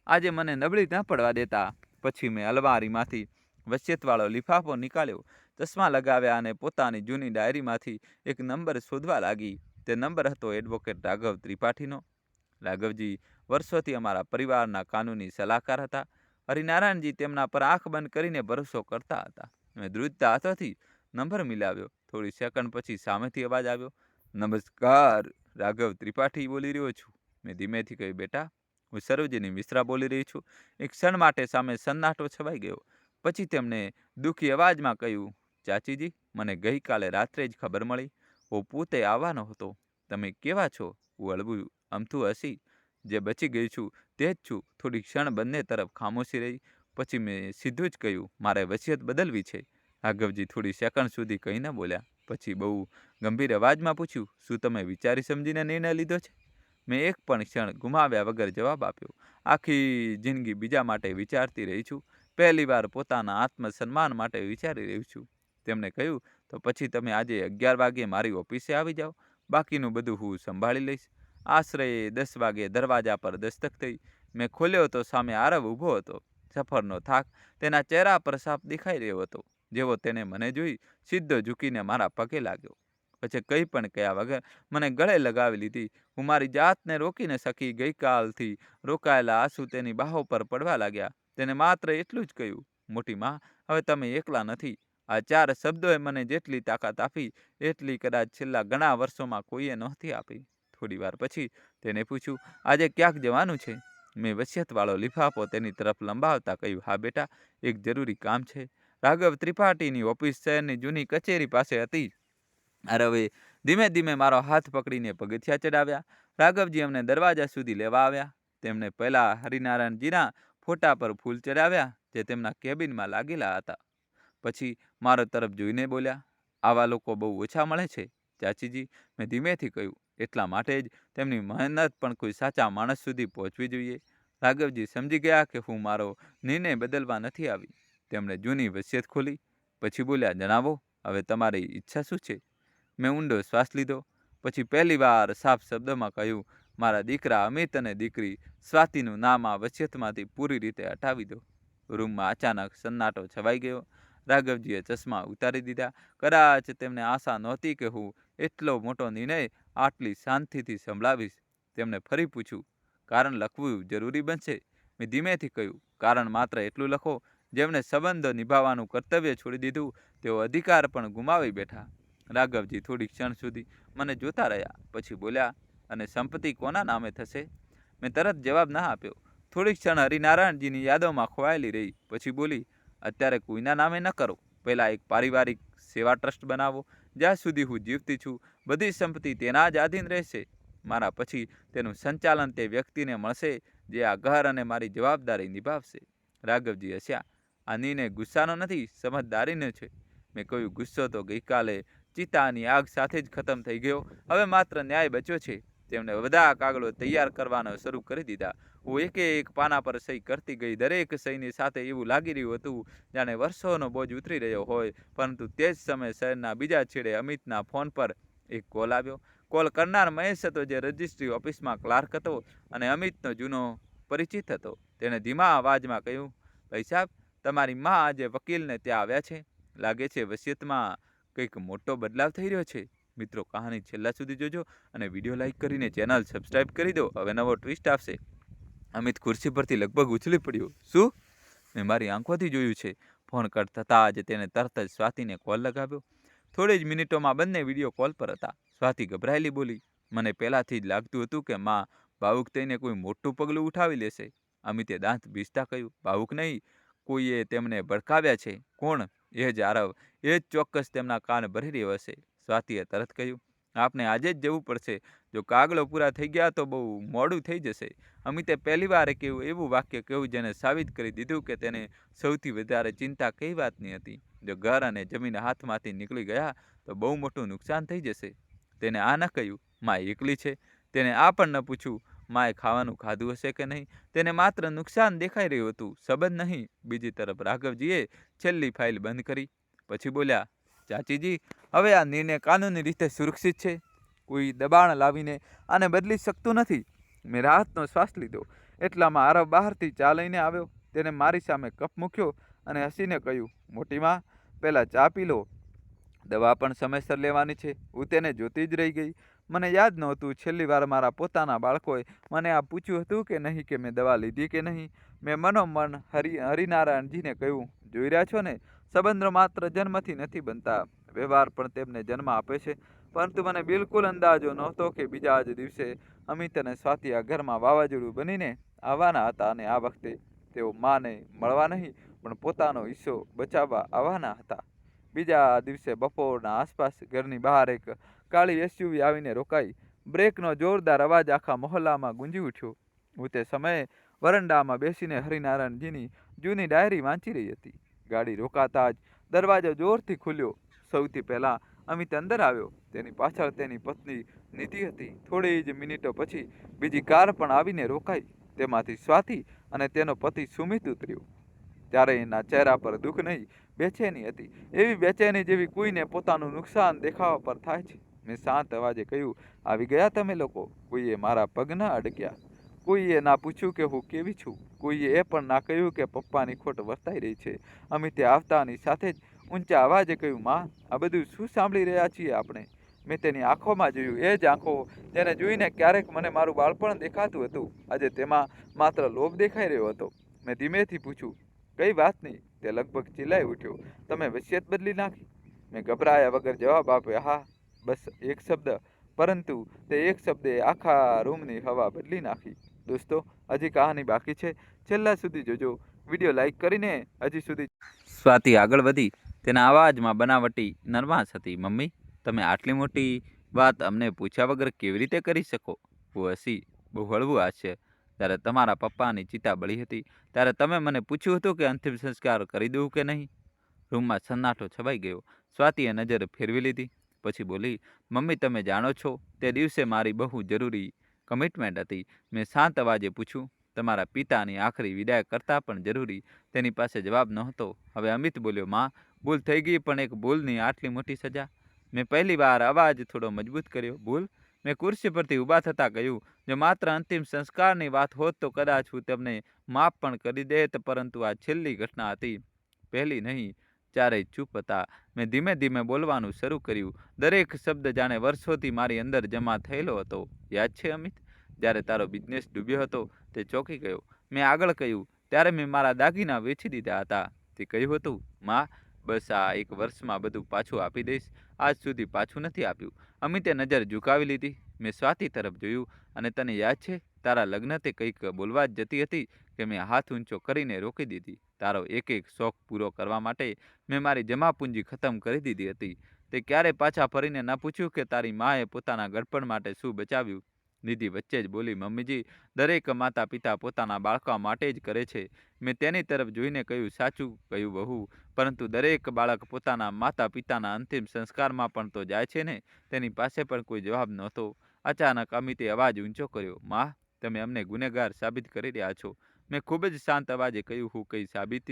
આજે મને નબળી ન પડવા દેતા. પછી મેં અલમારીમાંથી વસિયતવાળો લિફાફો નીકાળ્યો, ચશ્મા લગાવ્યા અને પોતાની જૂની ડાયરીમાંથી એક નંબર શોધવા લાગી. તે નંબર હતો એડવોકેટ રાઘવ ત્રિપાઠીનો. રાઘવજી વર્ષોથી અમારા પરિવારના કાનૂની સલાહકાર હતા. હરિનારાયણજી તેમના પર આંખ બંધ કરીને ભરોસો કરતા હતા. મેં ધ્રુજતા હાથોથી નંબર મિલાવ્યો. થોડી સેકન્ડ પછી સામેથી અવાજ આવ્યો, નમસ્કાર, રાઘવ ત્રિપાઠી બોલી રહ્યો છું. મેં ધીમેથી કહ્યું, બેટા, હું સરોજિની મિશ્રા બોલી રહી છું. એક ક્ષણ માટે સામે સન્નાટો છવાઈ ગયો. પછી તેમણે દુઃખી અવાજમાં કહ્યું, ચાચીજી, મને ગઈકાલે રાત્રે જ ખબર મળી. હું પોતે આવવાનો હતો. તમે કેવા છો? હું હળવું અમથું હસી. જે બચી ગઈ છું તે જ છું. થોડી ક્ષણ બંને તરફ ખામોશી રહી. પછી મેં સીધું જ કહ્યું, મારે વસિયત બદલવી છે. રાઘવજી થોડી સેકન્ડ સુધી કંઈ ન બોલ્યા. પછી બહુ ગંભીર અવાજમાં પૂછ્યું, શું તમે વિચારી સમજીને નિર્ણય લીધો છે? મેં એક પણ ક્ષણ ગુમાવ્યા વગર જવાબ આપ્યો, આખી જિંદગી બીજા માટે વિચારતી રહી છું. પહેલીવાર પોતાના આત્મસન્માન માટે વિચારી રહી છું. તેમણે કહ્યું, તો પછી તમે આજે 11 વાગ્યે મારી ઓફિસે આવી જાઓ. બાકીનું બધું હું સંભાળી લઈશ. આશરે 10 વાગ્યે દરવાજા પર દસ્તક થઈ. મેં ખોલ્યો તો સામે આરવ ઊભો હતો. સફરનો થાક તેના ચહેરા પર સાફ દેખાઈ રહ્યો હતો. જેવો તેને મને જોઈ સીધો ઝૂકીને મારા પગે લાગ્યો. પછી કંઈ પણ કહ્યા વગર મને ગળે લગાવી લીધી. હું મારી જાતને રોકી ન શકી. ગઈકાલથી રોકાયેલા આંસુ તેની બાહો પર પડવા લાગ્યા. તેને માત્ર એટલું જ કહ્યું, મોટી માં, હવે તમે એકલા નથી. આ 4 શબ્દોએ મને જેટલી તાકાત આપી એટલી કદાચ છેલ્લા ઘણા વર્ષોમાં કોઈએ નહોતી આપી. થોડી વાર પછી તેને પૂછ્યું, આજે ક્યાંક જવાનું છે? મેં વસિયતવાળો લિફાફો તેની તરફ લંબાવતા કહ્યું, હા બેટા, એક જરૂરી કામ છે. રાઘવ ત્રિપાઠીની ઓફિસ શહેરની જૂની કચેરી પાસે હતી. આરવે ધીમે ધીમે મારો હાથ પકડીને પગથિયા ચડાવ્યા. રાઘવજી અમને દરવાજા સુધી લેવા આવ્યા. તેમણે પહેલા હરિનારાયણજીના ફોટા પર ફૂલ ચડાવ્યા જે તેમના કેબિનમાં લાગેલા હતા. પછી મારો તરફ જોઈને બોલ્યા, આવા લોકો બહુ ઓછા મળે છે ચાચીજી. મેં ધીમેથી કહ્યું, એટલા માટે જ તેમની મહેનત પણ કોઈ સાચા માણસ સુધી પહોંચવી જોઈએ. રાઘવજી સમજી ગયા કે હું મારો નિર્ણય બદલવા નથી આવી. તેમણે જૂની વસિયત ખોલી. પછી બોલ્યા, જણાવો, હવે તમારી ઈચ્છા શું છે? મેં ઊંડો શ્વાસ લીધો. પછી પહેલી વાર સાફ શબ્દમાં કહ્યું, મારા દીકરા અમિત અને દીકરી સ્વાતિનું નામ આ વસિયતમાંથી પૂરી રીતે હટાવી દો. રૂમમાં અચાનક સન્નાટો છવાઈ ગયો. રાઘવજીએ ચશ્મા ઉતારી દીધા. કદાચ તેમને આશા નહોતી કે હું એટલો મોટો નિર્ણય આટલી શાંતિથી સંભળાવીશ. તેમણે ફરી પૂછ્યું, કારણ લખવું જરૂરી બનશે? મેં ધીમેથી કહ્યું, કારણ માત્ર એટલું લખો, જેમણે સંબંધો નિભાવવાનું કર્તવ્ય છોડી દીધું તેઓ અધિકાર પણ ગુમાવી બેઠા. રાઘવજી થોડી ક્ષણ સુધી મને જોતા રહ્યા. પછી બોલ્યા, અને સંપત્તિ કોના નામે થશે? મેં તરત જવાબ ના આપ્યો. થોડી ક્ષણ હરિનારાયણજીની યાદોમાં ખોવાયેલી રહી. પછી બોલી, અત્યારે કોઈના નામે ન કરો. પહેલાં એક પારિવારિક સેવા ટ્રસ્ટ બનાવો. જ્યાં સુધી હું જીવતી છું બધી સંપત્તિ તેના જ આધીન રહેશે. મારા પછી તેનું સંચાલન તે વ્યક્તિને મળશે જે આ ઘર અને મારી જવાબદારી નિભાવશે. રાઘવજી હસ્યા. આ નિર્ણય ગુસ્સાનો નથી, સમજદારીનો છે. મેં કહ્યું, ગુસ્સો તો ગઈકાલે ચિતાની આગ સાથે જ ખતમ થઈ ગયો. હવે માત્ર ન્યાય બચ્યો છે. તેમણે બધા કાગળો તૈયાર કરવાનો શરૂ કરી દીધા. હું એક પાના પર સહી કરતી ગઈ. દરેક સહીની સાથે એવું લાગી રહ્યું હતું જાણે વર્ષોનો બોજ ઉતરી રહ્યો હોય. પરંતુ તે જ સમયે શહેરના બીજા છેડે અમિતના ફોન પર એક કોલ આવ્યો. કોલ કરનાર મહેશ હતો, જે રજિસ્ટ્રી ઓફિસમાં ક્લાર્ક હતો અને અમિતનો જૂનો પરિચિત હતો. તેણે ધીમા અવાજમાં કહ્યું, ભાઈ સાહેબ, તમારી માં આજે વકીલને ત્યાં આવ્યા છે. લાગે છે વસિયતમાં કંઈક મોટો બદલાવ થઈ રહ્યો છે. મિત્રો, કહાની છેલ્લા સુધી જોજો અને વિડીયો લાઇક કરીને ચેનલ સબસ્ક્રાઈબ કરી દો. હવે નવો ટ્વિસ્ટ આવશે. અમિત ખુરશી પરથી લગભગ ઉછળી પડ્યો. શું? મેં મારી આંખોથી જોયું છે. ફોન કટ થતાં જ તેને તરત જ સ્વાતિને કોલ લગાવ્યો. થોડી જ મિનિટોમાં બંને વિડીયો કોલ પર હતા. સ્વાતિ ગભરાયેલી બોલી, મને પહેલાંથી જ લાગતું હતું કે માં ભાવુક થઈને કોઈ મોટું પગલું ઉઠાવી લેશે. અમિતે દાંત ભીંસતા કહ્યું, ભાવુક નહીં, કોઈએ તેમને ભડકાવ્યા છે. કોણ? એ જ આરવ. એ જ ચોક્કસ તેમના કાન ભરી રહ્યો હશે. સ્વાતિએ તરત કહ્યું, આપને આજે જ જવું પડશે. જો કાગળો પૂરા થઈ ગયા તો બહુ મોડું થઈ જશે. અમિતે પહેલીવાર એવું વાક્ય કહ્યું જેને સાબિત કરી દીધું કે તેને સૌથી વધારે ચિંતા કઈ વાતની હતી. જો ઘર અને જમીન હાથમાંથી નીકળી ગયા તો બહુ મોટું નુકસાન થઈ જશે. તેને આ ન કહ્યું, માં એકલી છે. તેને આ પણ ન પૂછ્યું, માએ ખાવાનું ખાધું હશે કે નહીં. તેને માત્ર નુકસાન દેખાઈ રહ્યું હતું, સંબંધ નહીં. બીજી તરફ રાઘવજીએ છેલ્લી ફાઇલ બંધ કરી. પછી બોલ્યા, ચાચીજી, હવે આ નિર્ણય કાનૂની રીતે સુરક્ષિત છે. કોઈ દબાણ લાવીને આને બદલી શકતું નથી. મેં રાહતનો શ્વાસ લીધો. એટલામાં આરવ બહારથી ચા લઈને આવ્યો. તેને મારી સામે કપ મૂક્યો અને હસીને કહ્યું, મોટીમાં, પહેલાં ચા પી લો. દવા પણ સમયસર લેવાની છે. હું તેને જોતી જ રહી ગઈ. મને યાદ નહોતું છેલ્લી વાર મારા પોતાના બાળકોએ મને આ પૂછ્યું હતું કે નહીં કે મેં દવા લીધી કે નહીં. મેં મનોમન હરિનારાયણજીને કહ્યું, જોઈ રહ્યા છો ને, સંબંધો માત્ર જન્મથી નથી બનતા, વ્યવહાર પણ તેમને જન્મ આપે છે. પરંતુ મને બિલકુલ અંદાજો નહોતો કે બીજા જ દિવસે અમિત અને સ્વાતિ આ ઘરમાં વાવાઝોડું બનીને આવવાના હતા અને આ વખતે તેઓ માને મળવા નહીં પણ પોતાનો હિસ્સો બચાવવા આવવાના હતા. બીજા દિવસે બપોરના આસપાસ ઘરની બહાર એક કાળી એસયુવી આવીને રોકાઈ. બ્રેકનો જોરદાર અવાજ આખા મહોલ્લામાં ગુંજી ઉઠ્યો. હું તે સમયે વરંડામાં બેસીને હરિનારાયણજીની જૂની ડાયરી વાંચી રહી હતી. ગાડી રોકાતા જ દરવાજો જોરથી ખુલ્યો. સૌથી પહેલાં અમિત અંદર આવ્યો. તેની પાછળ તેની પત્ની નિધિ હતી. થોડી જ મિનિટો પછી બીજી કાર પણ આવીને રોકાઈ. તેમાંથી સ્વાતિ અને તેનો પતિ સુમિત ઉતર્યો. ત્યારે એના ચહેરા પર દુઃખ નહીં, બેચેની હતી. એવી બેચેની જેવી કોઈને પોતાનું નુકસાન દેખાવા પર થાય છે. મેં શાંત અવાજે કહ્યું, આવી ગયા તમે લોકો? કોઈએ મારા પગ ન અડક્યા. કોઈએ ના પૂછ્યું કે હું કેવી છું. કોઈએ એ પણ ના કહ્યું કે પપ્પાની ખોટ વર્તાઈ રહી છે. અમિતે આવતાની સાથે જ ઊંચા અવાજે કહ્યું, માં, આ બધું શું સાંભળી રહ્યા છીએ આપણે? મેં તેની આંખોમાં જોયું, એ જ આંખો જેને જોઈને ક્યારેક મને મારું બાળપણ દેખાતું હતું. આજે તેમાં માત્ર લોભ દેખાઈ રહ્યો હતો. મેં ધીમેથી પૂછ્યું, કઈ વાતની? તે લગભગ ચિલ્લાઈ ઉઠ્યો. તમે વસિયત બદલી નાખી? મેં ગભરાયા વગર જવાબ આપ્યો, હા, બસ એક શબ્દ. પરંતુ તે એક શબ્દે આખા રૂમની હવા બદલી નાખી. દોસ્તો, હજી કહાની બાકી છે. છેલ્લા સુધી જોજો. વિડીયો લાઈક કરીને હજી સુધી. સ્વાતિ આગળ વધી. તેના અવાજમાં બનાવટી નરમાશ હતી. મમ્મી, તમે આટલી મોટી વાત અમને પૂછ્યા વગર કેવી રીતે કરી શકો? હું હસી. બહુ હળવું હાસ્ય. ત્યારે તમારા પપ્પાની ચિતા બળી હતી ત્યારે તમે મને પૂછ્યું હતું કે અંતિમ સંસ્કાર કરી દઉં કે નહીં? રૂમમાં સન્નાટો છવાઈ ગયો. સ્વાતિએ નજર ફેરવી લીધી. પછી બોલી, મમ્મી, તમે જાણો છો તે દિવસે મારી બહુ જરૂરી કમિટમેન્ટ હતી. મેં શાંત અવાજે પૂછ્યું. તમારા પિતાની આખરી વિદાય કરતાં પણ જરૂરી. તેની પાસે જવાબ નહોતો. હવે અમિત બોલ્યો, માં, ભૂલ થઈ ગઈ, પણ એક ભૂલની આટલી મોટી સજા. મેં પહેલી વાર અવાજ થોડો મજબૂત કર્યો. ભૂલ? મેં ખુરશી પરથી ઊભા થતાં કહ્યું, જો માત્ર અંતિમ સંસ્કારની વાત હોત તો કદાચ હું તમને માફ પણ કરી દેત, પરંતુ આ છેલ્લી ઘટના હતી. પહેલી નહીં. ચારેય ચૂપ હતા. મેં ધીમે ધીમે બોલવાનું શરૂ કર્યું. દરેક શબ્દ જાણે વર્ષોથી મારી અંદર જમા થયેલો હતો. યાદ છે અમિત, જ્યારે તારો બિઝનેસ ડૂબ્યો હતો તે ચોંકી ગયો. મેં આગળ કહ્યું, ત્યારે મેં મારા દાગીના વેચી દીધા હતા. તે કહ્યું હતું, માં, બસ આ એક વર્ષમાં બધું પાછું આપી દઈશ. આજ સુધી પાછું નથી આપ્યું. અમિતે નજર ઝુકાવી લીધી. મેં સ્વાતિ તરફ જોયું. અને તને યાદ છે, તારા લગ્ન તે કંઈક બોલવા જ જતી હતી કે મેં હાથ ઊંચો કરીને રોકી દીધી. તારો એક એક શોખ પૂરો કરવા માટે મેં મારી જમાપૂંજી ખતમ કરી દીધી હતી. તે ક્યારે પાછા ફરીને ન પૂછ્યું કે તારી માએ પોતાના ગડપણ માટે શું બચાવ્યું? નિધિ વચ્ચે જ બોલી, મમ્મીજી, દરેક માતા પિતા પોતાના બાળકો માટે જ કરે છે. મેં તેની તરફ જોઈને કહ્યું, સાચું કહ્યું બહુ, પરંતુ દરેક બાળક પોતાના માતા પિતાના અંતિમ સંસ્કારમાં પણ તો જાય છે ને? તેની પાસે પણ કોઈ જવાબ નહોતો. અચાનક અમિતે અવાજ ઊંચો કર્યો, માં, તમે અમને ગુનેગાર સાબિત કરી રહ્યા છો. મેં ખૂબ જ શાંત અવાજે કહ્યું, હું કંઈ સાબિત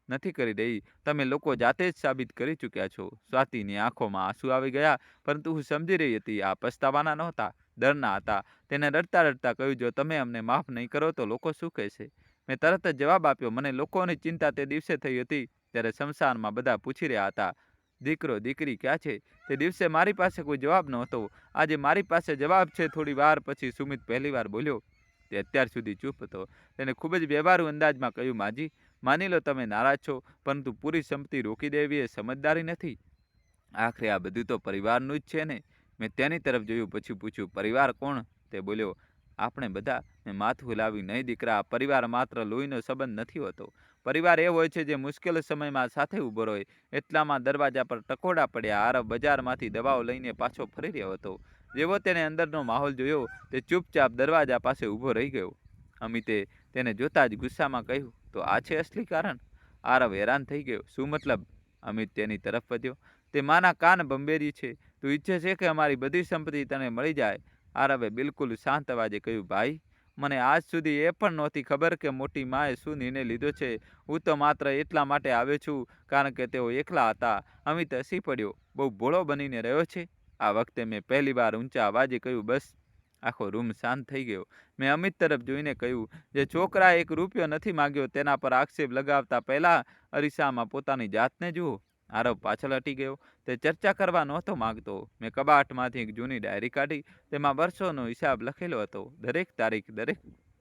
નથી કરી રહી. તમે લોકો જાતે જ સાબિત કરી ચૂક્યા છો. સ્વાતિની આંખોમાં આંસુ આવી ગયા, પરંતુ હું સમજી રહી હતી આ પસ્તાવાના નહોતા, ડરના હતા. તેને રડતા રડતા કહ્યું, જો તમે અમને માફ નહીં કરો તો લોકો શું કહેશે? મેં તરત જ જવાબ આપ્યો, મને લોકોની ચિંતા તે દિવસે થઈ હતી ત્યારે શમશાનમાં બધા પૂછી રહ્યા હતા, દીકરો દીકરી ક્યાં છે? તે દિવસે મારી પાસે કોઈ જવાબ નહોતો. આજે મારી પાસે જવાબ છે. થોડી વાર પછી સુમિત પહેલીવાર બોલ્યો. તે અત્યાર સુધી ચૂપ હતો. તેને ખૂબ જ વ્યવહારુ અંદાજમાં કહ્યું, માજી, માની લો તમે નારાજ છો, પરંતુ પૂરી સંપત્તિ રોકી દેવી એ સમજદારી નથી. આખરે આ બધું તો પરિવારનું જ છે ને? મેં તેની તરફ જોયું. પછી પૂછ્યું, પરિવાર કોણ? તે બોલ્યો, આપણે બધા. મેં માથું હલાવ્યું, નહીં દીકરા, પરિવાર માત્ર લોહીનો સંબંધ નથી હોતો. પરિવાર એ હોય છે જે મુશ્કેલ સમયમાં સાથે ઊભો રહે. એટલામાં દરવાજા પર ટકોડા પડ્યા. આરવ બજારમાંથી દવાઓ લઈને પાછો ફરી રહ્યો હતો. જેવો તેને અંદરનો માહોલ જોયો, તે ચૂપચાપ દરવાજા પાસે ઊભો રહી ગયો. અમિતે તેને જોતા જ ગુસ્સામાં કહ્યું, તો આ છે અસલી કારણ? આરવ હેરાન થઈ ગયો. શું મતલબ? અમિત તેની તરફ વધ્યો. તે માના કાન બંબેરી છે. તું ઈચ્છે છે કે અમારી બધી સંપત્તિ તને મળી જાય? આરવે બિલકુલ શાંત અવાજે કહ્યું, ભાઈ, મને આજ સુધી એ પણ નહોતી ખબર કે મોટી માએ શું નિર્ણય લીધો છે. હું તો માત્ર એટલા માટે આવ્યો છું કારણ કે તેઓ એકલા હતા. અમિત હસી પડ્યો. બહુ ભોળો બનીને રહ્યો છે? આ વખતે મેં પહેલીવાર ઊંચા અવાજે કહ્યું, બસ. આખો રૂમ શાંત થઈ ગયો. મેં અમિત તરફ જોઈને કહ્યું, જે છોકરાએ એક રૂપિયો નથી માંગ્યો તેના પર આક્ષેપ લગાવતા પહેલા અરીસામાં પોતાની જાતને જુઓ. આરવ પાછળ હટી ગયો. તે ચર્ચા કરવા નહોતો માંગતો. મેં કબાટમાંથી એક જૂની ડાયરી કાઢી. તેમાં વર્ષોનો હિસાબ લખેલો હતો. દરેક તારીખ, દરેક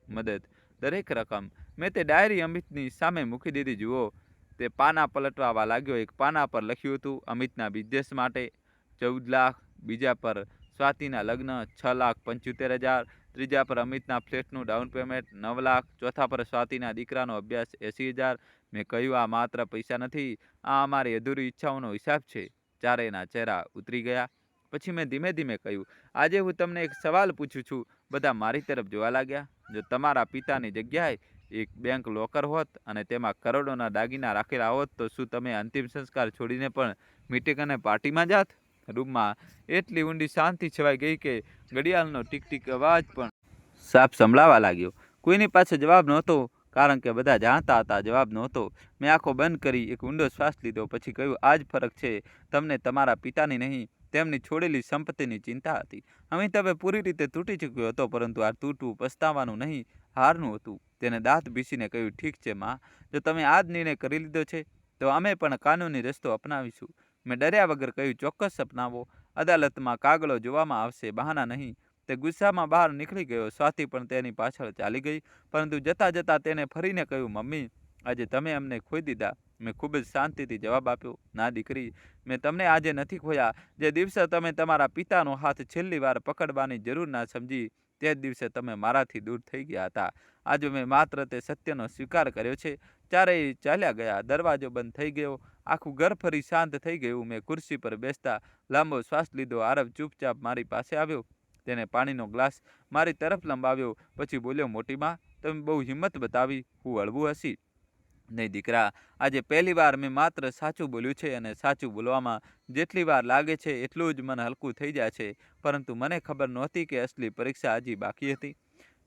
મદદ, દરેક રકમ. મેં તે ડાયરી અમિતની સામે મૂકી દીધી. જુઓ. તે પાના પલટવા લાગ્યો. એક પાના પર લખ્યું હતું, અમિતના બિઝનેસ માટે 14 લાખ, બીજા પર સ્વાતિના લગ્ન 6,75,000, ત્રીજા પર અમિતના ફ્લેટનું ડાઉન પેમેન્ટ 9 લાખ, ચોથા પર સ્વાતિના દીકરાનો અભ્યાસ 80,000. મેં કહ્યું, આ માત્ર પૈસા નથી, આ અમારી અધૂરી ઈચ્છાઓનો હિસાબ છે. ચારેયના ચહેરા ઉતરી ગયા. પછી મેં ધીમે ધીમે કહ્યું, આજે હું તમને એક સવાલ પૂછું છું. બધા મારી તરફ જોવા લાગ્યા. જો તમારા પિતાની જગ્યાએ એક બેંક લોકર હોત અને તેમાં કરોડોના દાગીના રાખેલા હોત, તો શું તમે અંતિમ સંસ્કાર છોડીને પણ મીટિંગ અને પાર્ટીમાં જાત? રૂમમાં એટલી ઊંડી શાંતિ છવાઈ ગઈ કે ઘડિયાળનો ટીક ટીક અવાજ પણ સાફ સંભળાવા લાગ્યો. કોઈની પાસે જવાબ નહોતો, કારણ કે બધા જાણતા હતા જવાબ નહોતો. મેં આંખો બંધ કરી એક ઊંડો શ્વાસ લીધો. પછી કહ્યું, આ જ ફરક છે. તમને તમારા પિતાની નહીં, તેમની છોડેલી સંપત્તિની ચિંતા હતી. અમિત હવે પૂરી રીતે તૂટી ચૂક્યો હતો, પરંતુ આ તૂટવું પસ્તાવાનું નહીં, હારનું હતું. તેને દાંત ભીસીને કહ્યું, ઠીક છે માં, જો તમે આ જ નિર્ણય કરી લીધો છે તો અમે પણ કાનૂની રસ્તો અપનાવીશું. મેં ડર્યા વગર કહ્યું, ચોક્કસ અપનાવો. અદાલતમાં કાગળો જોવામાં આવશે, બહાના નહીં. તે ગુસ્સામાં બહાર નીકળી ગયો. સ્વાતિ પણ તેની પાછળ ચાલી ગઈ, પરંતુ જતાં જતાં તેને ફરીને કહ્યું, મમ્મી, આજે તમે અમને ખોઈ દીધા. મેં ખૂબ જ શાંતિથી જવાબ આપ્યો, ના દીકરી, મેં તમને આજે નથી ખોયા. જે દિવસે તમે તમારા પિતાનો હાથ છેલ્લી વાર પકડવાની જરૂર ના સમજી, તે જ દિવસે તમે મારાથી દૂર થઈ ગયા હતા. આજે મેં માત્ર તે સત્યનો સ્વીકાર કર્યો છે. ચારેય ચાલ્યા ગયા. દરવાજો બંધ થઈ ગયો. આખું ઘર ફરી શાંત થઈ ગયું. મેં ખુરશી પર બેસતા લાંબો શ્વાસ લીધો. આરવ ચૂપચાપ મારી પાસે આવ્યો. તેને પાણીનો ગ્લાસ મારી તરફ લંબાવ્યો. પછી બોલ્યો, મોટી માં, તમે બહુ હિંમત બતાવી. હું હળવું હસી. નહીં દીકરા, આજે પહેલી વાર મેં માત્ર સાચું બોલ્યું છે, અને સાચું બોલવામાં જેટલી વાર લાગે છે એટલું જ મન હલકું થઈ જાય છે. પરંતુ મને ખબર નહોતી કે અસલી પરીક્ષા હજી બાકી હતી.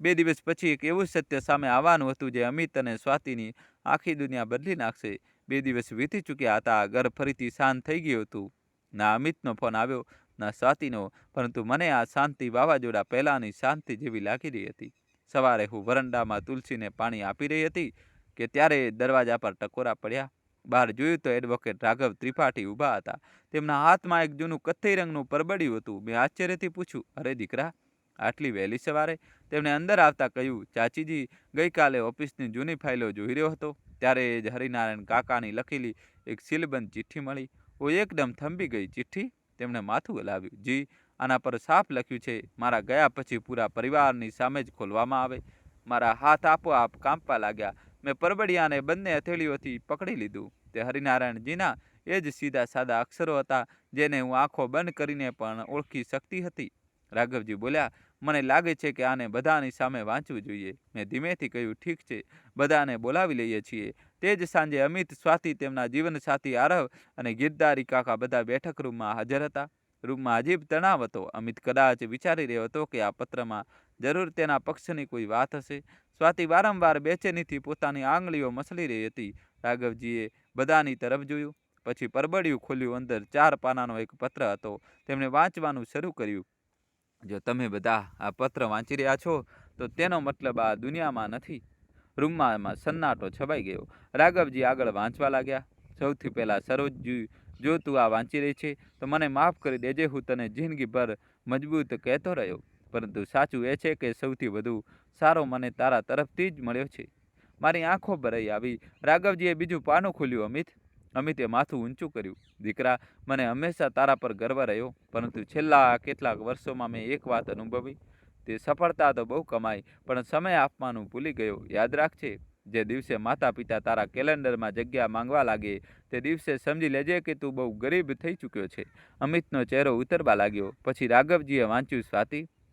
2 દિવસ પછી એક એવું સત્ય સામે આવવાનું હતું જે અમિત અને સ્વાતિની આખી દુનિયા બદલી નાખશે. 2 દિવસ વીતી ચૂક્યા હતા. ઘર ફરીથી શાંત થઈ ગયું હતું. ના અમિતનો ફોન આવ્યો, ના સ્વાતિનો, પરંતુ મને આ શાંતિ વાવાઝોડા પહેલાંની શાંતિ જેવી લાગી રહી હતી. સવારે હું વરંડામાં તુલસીને પાણી આપી રહી હતી કે ત્યારે દરવાજા પર ટકોરા પડ્યા. બહાર જોયું તો એડવોકેટ રાઘવ ત્રિપાઠી ઊભા હતા. તેમના હાથમાં એક જૂનું કથ્થઈ રંગનું પરબડિયું હતું. મેં આશ્ચર્યથી પૂછ્યું, અરે દીકરા, આટલી વહેલી સવારે? તેમણે અંદર આવતા કહ્યું, ચાચીજી, ગઈકાલે ઓફિસની જૂની ફાઇલો જોઈ રહ્યો હતો, ત્યારે જ હરિનારાયણ કાકાની લખેલી એક સીલબંધ ચિઠ્ઠી મળી. હું એકદમ થંભી ગઈ. ચિઠ્ઠી? તેમણે માથું હલાવ્યું. જી, આના પર સાફ લખ્યું છે, મારા ગયા પછી પૂરા પરિવારની સામે જ ખોલવામાં આવે. મારા હાથ આપોઆપ કાંપવા લાગ્યા. મેં પરબડિયાને બંને હથેળીઓથી પકડી લીધું. તે હરિનારાયણજીના એ જ સીધા સાદા અક્ષરો હતા, જેને હું આંખો બંધ કરીને પણ ઓળખી શકતી હતી. રાઘવજી બોલ્યા, મને લાગે છે કે આને બધાની સામે વાંચવું જોઈએ. મેં ધીમેથી કહ્યું, ઠીક છે, બધાને બોલાવી લઈએ છીએ. તે જ સાંજે અમિત, સ્વાતિ, તેમના જીવનસાથી આરવ અને ગિરધારી કાકા બધા બેઠક રૂમમાં હાજર હતા. રૂમમાં અજીબ તણાવ હતો. અમિત કદાચ વિચારી રહ્યો હતો કે આ પત્રમાં જરૂર તેના પક્ષની કોઈ વાત હશે. સ્વાતિ વારંવાર બેચેનીથી પોતાની આંગળીઓ મસળી રહી હતી. રાઘવજીએ બધાની તરફ જોયું, પછી પરબડિયું ખોલ્યું. અંદર 4 પાનાનો એક પત્ર હતો. તેમણે વાંચવાનું શરૂ કર્યું. જો તમે બધા આ પત્ર વાંચી રહ્યા છો તો તેનો મતલબ આ દુનિયામાં નથી. રૂમમાં સન્નાટો છવાઈ ગયો. રાઘવજી આગળ વાંચવા લાગ્યા. સૌથી પહેલા, સરોજજી, જો તું આ વાંચી રહી છે તો મને માફ કરી દેજે. હું તને જિંદગીભર મજબૂત કહેતો રહ્યો, પરંતુ સાચું એ છે કે સૌથી વધુ સારો મને તારા તરફથી જ મળ્યો છે. મારી આંખો ભરાઈ આવી. રાઘવજીએ બીજું પાનું ખોલ્યું. અમિતે માથું ઊંચું કર્યું. દીકરા, મને હંમેશા તારા પર ગર્વ રહ્યો, પરંતુ છેલ્લા કેટલાક વર્ષોમાં મેં એક વાત અનુભવી. તે સફળતા તો બહુ કમાઈ, પણ સમય આપવાનું ભૂલી ગયો. યાદ રાખજે, જે દિવસે માતા પિતા તારા કેલેન્ડરમાં જગ્યા માંગવા લાગે, તે દિવસે સમજી લેજે કે તું બહુ ગરીબ થઈ ચૂક્યો છે. અમિતનો ચહેરો ઉતરવા લાગ્યો. પછી રાઘવજીએ વાંચ્યું,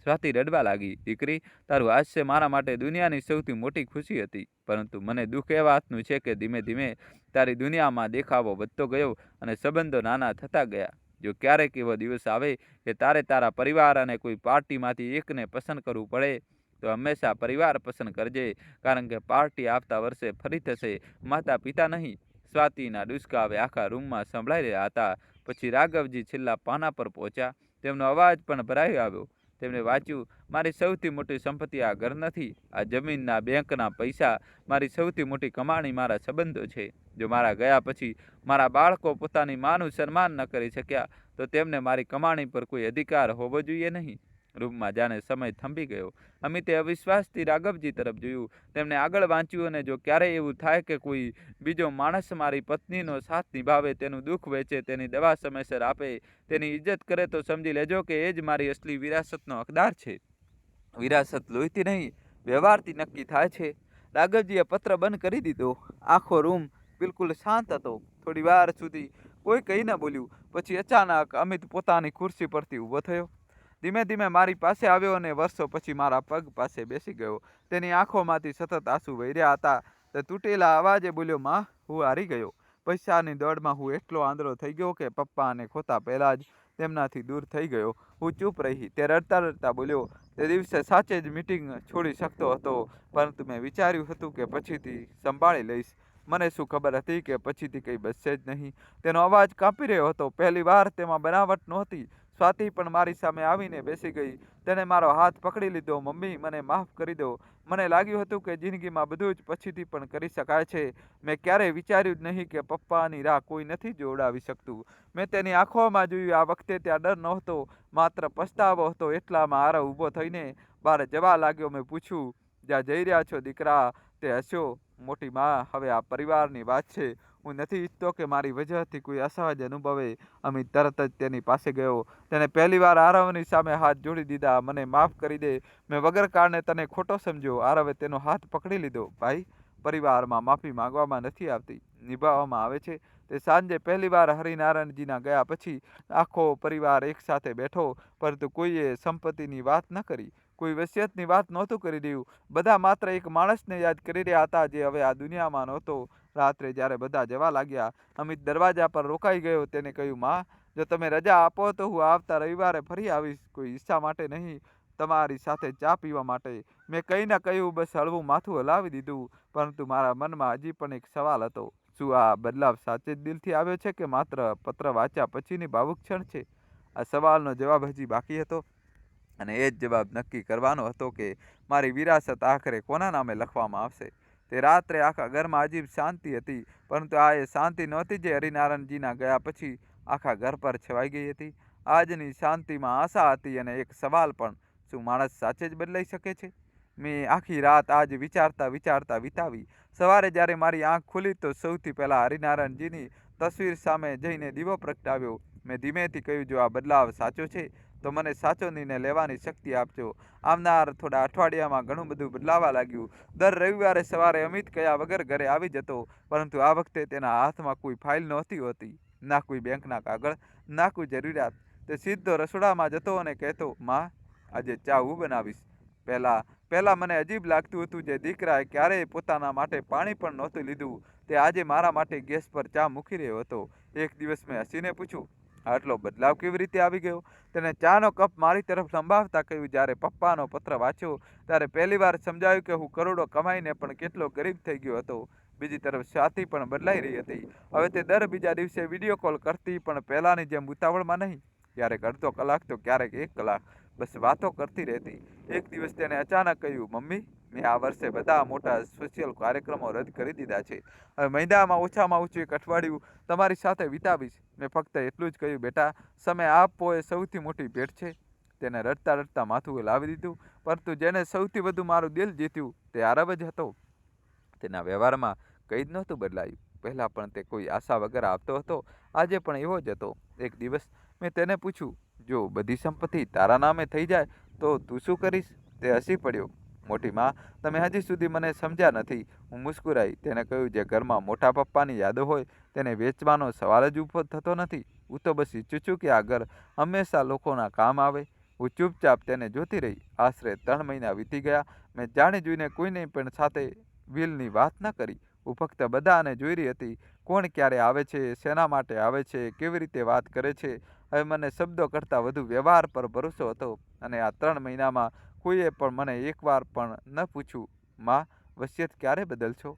સ્વાતિ રડવા લાગી. દીકરી, તારું હાસ્ય મારા માટે દુનિયાની સૌથી મોટી ખુશી હતી, પરંતુ મને દુઃખ એ વાતનું છે કે ધીમે ધીમે તારી દુનિયામાં દેખાવો વધતો ગયો અને સંબંધો નાના થતા ગયા. જો ક્યારેક એવો દિવસ આવે કે તારે તારા પરિવાર અને કોઈ પાર્ટીમાંથી એકને પસંદ કરવું પડે, તો હંમેશા પરિવાર પસંદ કરજે, કારણ કે પાર્ટી આવતા વર્ષે ફરી થશે, માતા પિતા નહીં. સ્વાતિના ડુસકા હવે આખા રૂમમાં સંભળાઈ રહ્યા હતા. પછી રાઘવજી છેલ્લા પાના પર પહોંચ્યા. તેમનો અવાજ પણ ભરાઈ આવ્યો. તેમણે વાંચ્યું, મારી સૌથી મોટી સંપત્તિ આ ઘર નથી, આ જમીનના, બેંકના પૈસા. મારી સૌથી મોટી કમાણી મારા સંબંધો છે. જો મારા ગયા પછી મારા બાળકો પોતાની માનું સન્માન ન કરી શક્યા, તો તેમને મારી કમાણી પર કોઈ અધિકાર હોવો જોઈએ નહીં. રૂમમાં જાણે સમય થંભી ગયો. અમિતે અવિશ્વાસથી રાઘવજી તરફ જોયું. તેમણે આગળ વાંચ્યું, અને જો ક્યારેય એવું થાય કે કોઈ બીજો માણસ મારી પત્નીનો સાથ નિભાવે, તેનું દુઃખ વેચે, તેની દવા સમયસર આપે, તેની ઇજ્જત કરે, તો સમજી લેજો કે એ જ મારી અસલી વિરાસતનો હકદાર છે. વિરાસત લોહીથી નહીં, વ્યવહારથી નક્કી થાય છે. રાઘવજીએ પત્ર બંધ કરી દીધો. આખો રૂમ બિલકુલ શાંત હતો. થોડી વાર સુધી કોઈ કંઈ ન બોલ્યું. પછી અચાનક અમિત પોતાની ખુરશી પરથી ઊભો થયો. ધીમે ધીમે મારી પાસે આવ્યો અને વર્ષો પછી મારા પગ પાસે બેસી ગયો. તેની આંખોમાંથી સતત આંસુ વહી રહ્યા હતા. તે તૂટેલા અવાજે બોલ્યો, માં, હું હારી ગયો. પૈસાની દોડમાં હું એટલો આંધળો થઈ ગયો કે પપ્પાને ખોતા પહેલાં જ તેમનાથી દૂર થઈ ગયો. હું ચૂપ રહી. તે રડતા રડતા બોલ્યો, તે દિવસે સાચે જ મીટિંગ છોડી શકતો હતો, પરંતુ મેં વિચાર્યું હતું કે પછીથી સંભાળી લઈશ. મને શું ખબર હતી કે પછીથી કંઈ બચશે જ નહીં. તેનો અવાજ કાંપી રહ્યો હતો. પહેલી વાર તેમાં બનાવટ નહોતી. સ્વાતિ પણ મારી સામે આવીને બેસી ગઈ. તેણે મારો હાથ પકડી લીધો. મમ્મી, મને માફ કરી દો. મને લાગ્યું હતું કે જિંદગીમાં બધું જ પછીથી પણ કરી શકાય છે. મેં ક્યારેય વિચાર્યું જ નહીં કે પપ્પાની રાહ કોઈ નથી જોડાવી શકતું. મેં તેની આંખોમાં જોયું. આ વખતે ત્યાં ડર નહોતો, માત્ર પસ્તાવો હતો. એટલામાં આરવ ઊભો થઈને બહાર જવા લાગ્યો. મેં પૂછ્યું, જ્યાં જઈ રહ્યા છો દીકરા, તે હસ્યો. મોટી માં, હવે આ પરિવારની વાત છે. હું નથી ઈચ્છતો કે મારી વજહથી કોઈ અસહજ અનુભવે. અમિત તરત જ તેની પાસે ગયો. તેને પહેલીવાર આરવની સામે હાથ જોડી દીધા. મને માફ કરી દે. મેં વગર કારણે તને ખોટો સમજ્યો. આરવે તેનો હાથ પકડી લીધો. ભાઈ, પરિવારમાં માફી માંગવામાં નથી આવતી, નિભાવવામાં આવે છે. તે સાંજે પહેલીવાર હરિનારાયણજીના ગયા પછી આખો પરિવાર એક સાથે બેઠો, પરંતુ કોઈએ સંપત્તિની વાત ન કરી. કોઈ વસિયતની વાત નહોતું કરી રહ્યું. બધા માત્ર એક માણસને યાદ કરી રહ્યા હતા જે હવે આ દુનિયામાં નહોતો. રાત્રે જ્યારે બધા જવા લાગ્યા, અમિત દરવાજા પર રોકાઈ ગયો. તેને કહ્યું, માં, જો તમે રજા આપો તો હું આવતા રવિવારે ફરી આવીશ. કોઈ હિસ્સા માટે નહીં, તમારી સાથે ચા પીવા માટે. મેં કંઈ ન કહ્યું, બસ હળવું માથું હલાવી દીધું. પરંતુ મારા મનમાં હજી પણ એક સવાલ હતો. શું આ બદલાવ સાચે જ દિલથી આવ્યો છે કે માત્ર પત્ર વાંચ્યા પછીની ભાવુક ક્ષણ છે? આ સવાલનો જવાબ હજી બાકી હતો, અને એ જ જવાબ નક્કી કરવાનો હતો કે મારી વિરાસત આખરે કોના નામે લખવામાં આવશે. તે રાત્રે આખા ઘરમાં અજીબ શાંતિ હતી, પરંતુ આ એ શાંતિ નહોતી જે હરિનારાયણજીના ગયા પછી આખા ઘર પર છવાઈ ગઈ હતી. આજની શાંતિમાં આશા હતી અને એક સવાલ પણ: શું માણસ સાચે જ બદલાઈ શકે છે? મેં આખી રાત આજ વિચારતા વિચારતા વિતાવી. સવારે જ્યારે મારી આંખ ખુલી તો સૌથી પહેલાં હરિનારાયણજીની તસવીર સામે જઈને દીવો પ્રગટાવ્યો. મેં ધીમેથી કહ્યું, જો આ બદલાવ સાચો છે તો મને સાચો નિર્ણય લેવાની શક્તિ આપજો. આવનાર થોડા અઠવાડિયામાં ઘણું બધું બદલાવા લાગ્યું. દર રવિવારે સવારે અમિત કયા વગર ઘરે આવી જતો, પરંતુ આ વખતે તેના હાથમાં કોઈ ફાઇલ નહોતી હોતી, ના કોઈ બેંકના કાગળ, ના કોઈ જરૂરિયાત. તે સીધો રસોડામાં જતો અને કહેતો, માં, આજે ચા હું બનાવીશ. પહેલાં મને અજીબ લાગતું હતું. જે દીકરાએ ક્યારેય પોતાના માટે પાણી પણ નહોતું લીધું, તે આજે મારા માટે ગેસ પર ચા મૂકી રહ્યો હતો. એક દિવસ મેં હસીને પૂછ્યું, આટલો બદલાવ કેવી રીતે આવી ગયો? તેને ચાનો કપ મારી તરફ લંબાવતા કહ્યું, જ્યારે પપ્પાનો પત્ર વાંચ્યો ત્યારે પહેલીવાર સમજાયું કે હું કરોડો કમાઈને પણ કેટલો ગરીબ થઈ ગયો હતો. બીજી તરફ સ્વાતિ પણ બદલાઈ રહી હતી. હવે તે દર બીજા દિવસે વિડીયો કોલ કરતી, પણ પહેલાંની જેમ ઉતાવળમાં નહીં. ક્યારેક અડધો કલાક તો ક્યારેક 1 કલાક, બસ વાતો કરતી રહેતી. એક દિવસ તેને અચાનક કહ્યું, મમ્મી, મેં આ વર્ષે બધા મોટા સોશિયલ કાર્યક્રમો રદ કરી દીધા છે. હવે મહિનામાં ઓછામાં ઓછું 1 અઠવાડિયું તમારી સાથે વિતાવીશ. મેં ફક્ત એટલું જ કહ્યું, બેટા, સમય આપવો એ સૌથી મોટી ભેટ છે. તેને રડતા રડતા માથું હલાવી દીધું. પરંતુ જેને સૌથી વધુ મારું દિલ જીત્યું તે આરવ જ હતો. તેના વ્યવહારમાં કંઈ જ નહોતું બદલાયું. પહેલાં પણ તે કોઈ આશા વગર આવતો હતો, આજે પણ એવો જ હતો. એક દિવસ મેં તેને પૂછ્યું, જો બધી સંપત્તિ તારા નામે થઈ જાય તો તું શું કરીશ? તે હસી પડ્યો. મોટી માં, તમે હજી સુધી મને સમજ્યા નથી. હું મુસ્કુરાઈ. તેને કહ્યું, જે ઘરમાં મોટા પપ્પાની યાદો હોય તેને વેચવાનો સવાલ જ ઊભો થતો નથી. હું તો બસ ઈચ્છું છું કે આ ઘર હંમેશા લોકોના કામ આવે. હું ચૂપચાપ તેને જોતી રહી. આશરે 3 મહિના વીતી ગયા. મેં જાણી જોઈને કોઈને પણ સાથે વિલની વાત ન કરી. હું ફક્ત બધાને જોઈ રહી હતી. કોણ ક્યારે આવે છે, શેના માટે આવે છે, કેવી રીતે વાત કરે છે. હવે મને શબ્દો કરતાં વધુ વ્યવહાર પર ભરોસો હતો. અને આ 3 મહિનામાં કોઈએ પણ મને એકવાર પણ ન પૂછ્યું, માં, વસિયત ક્યારે બદલશો?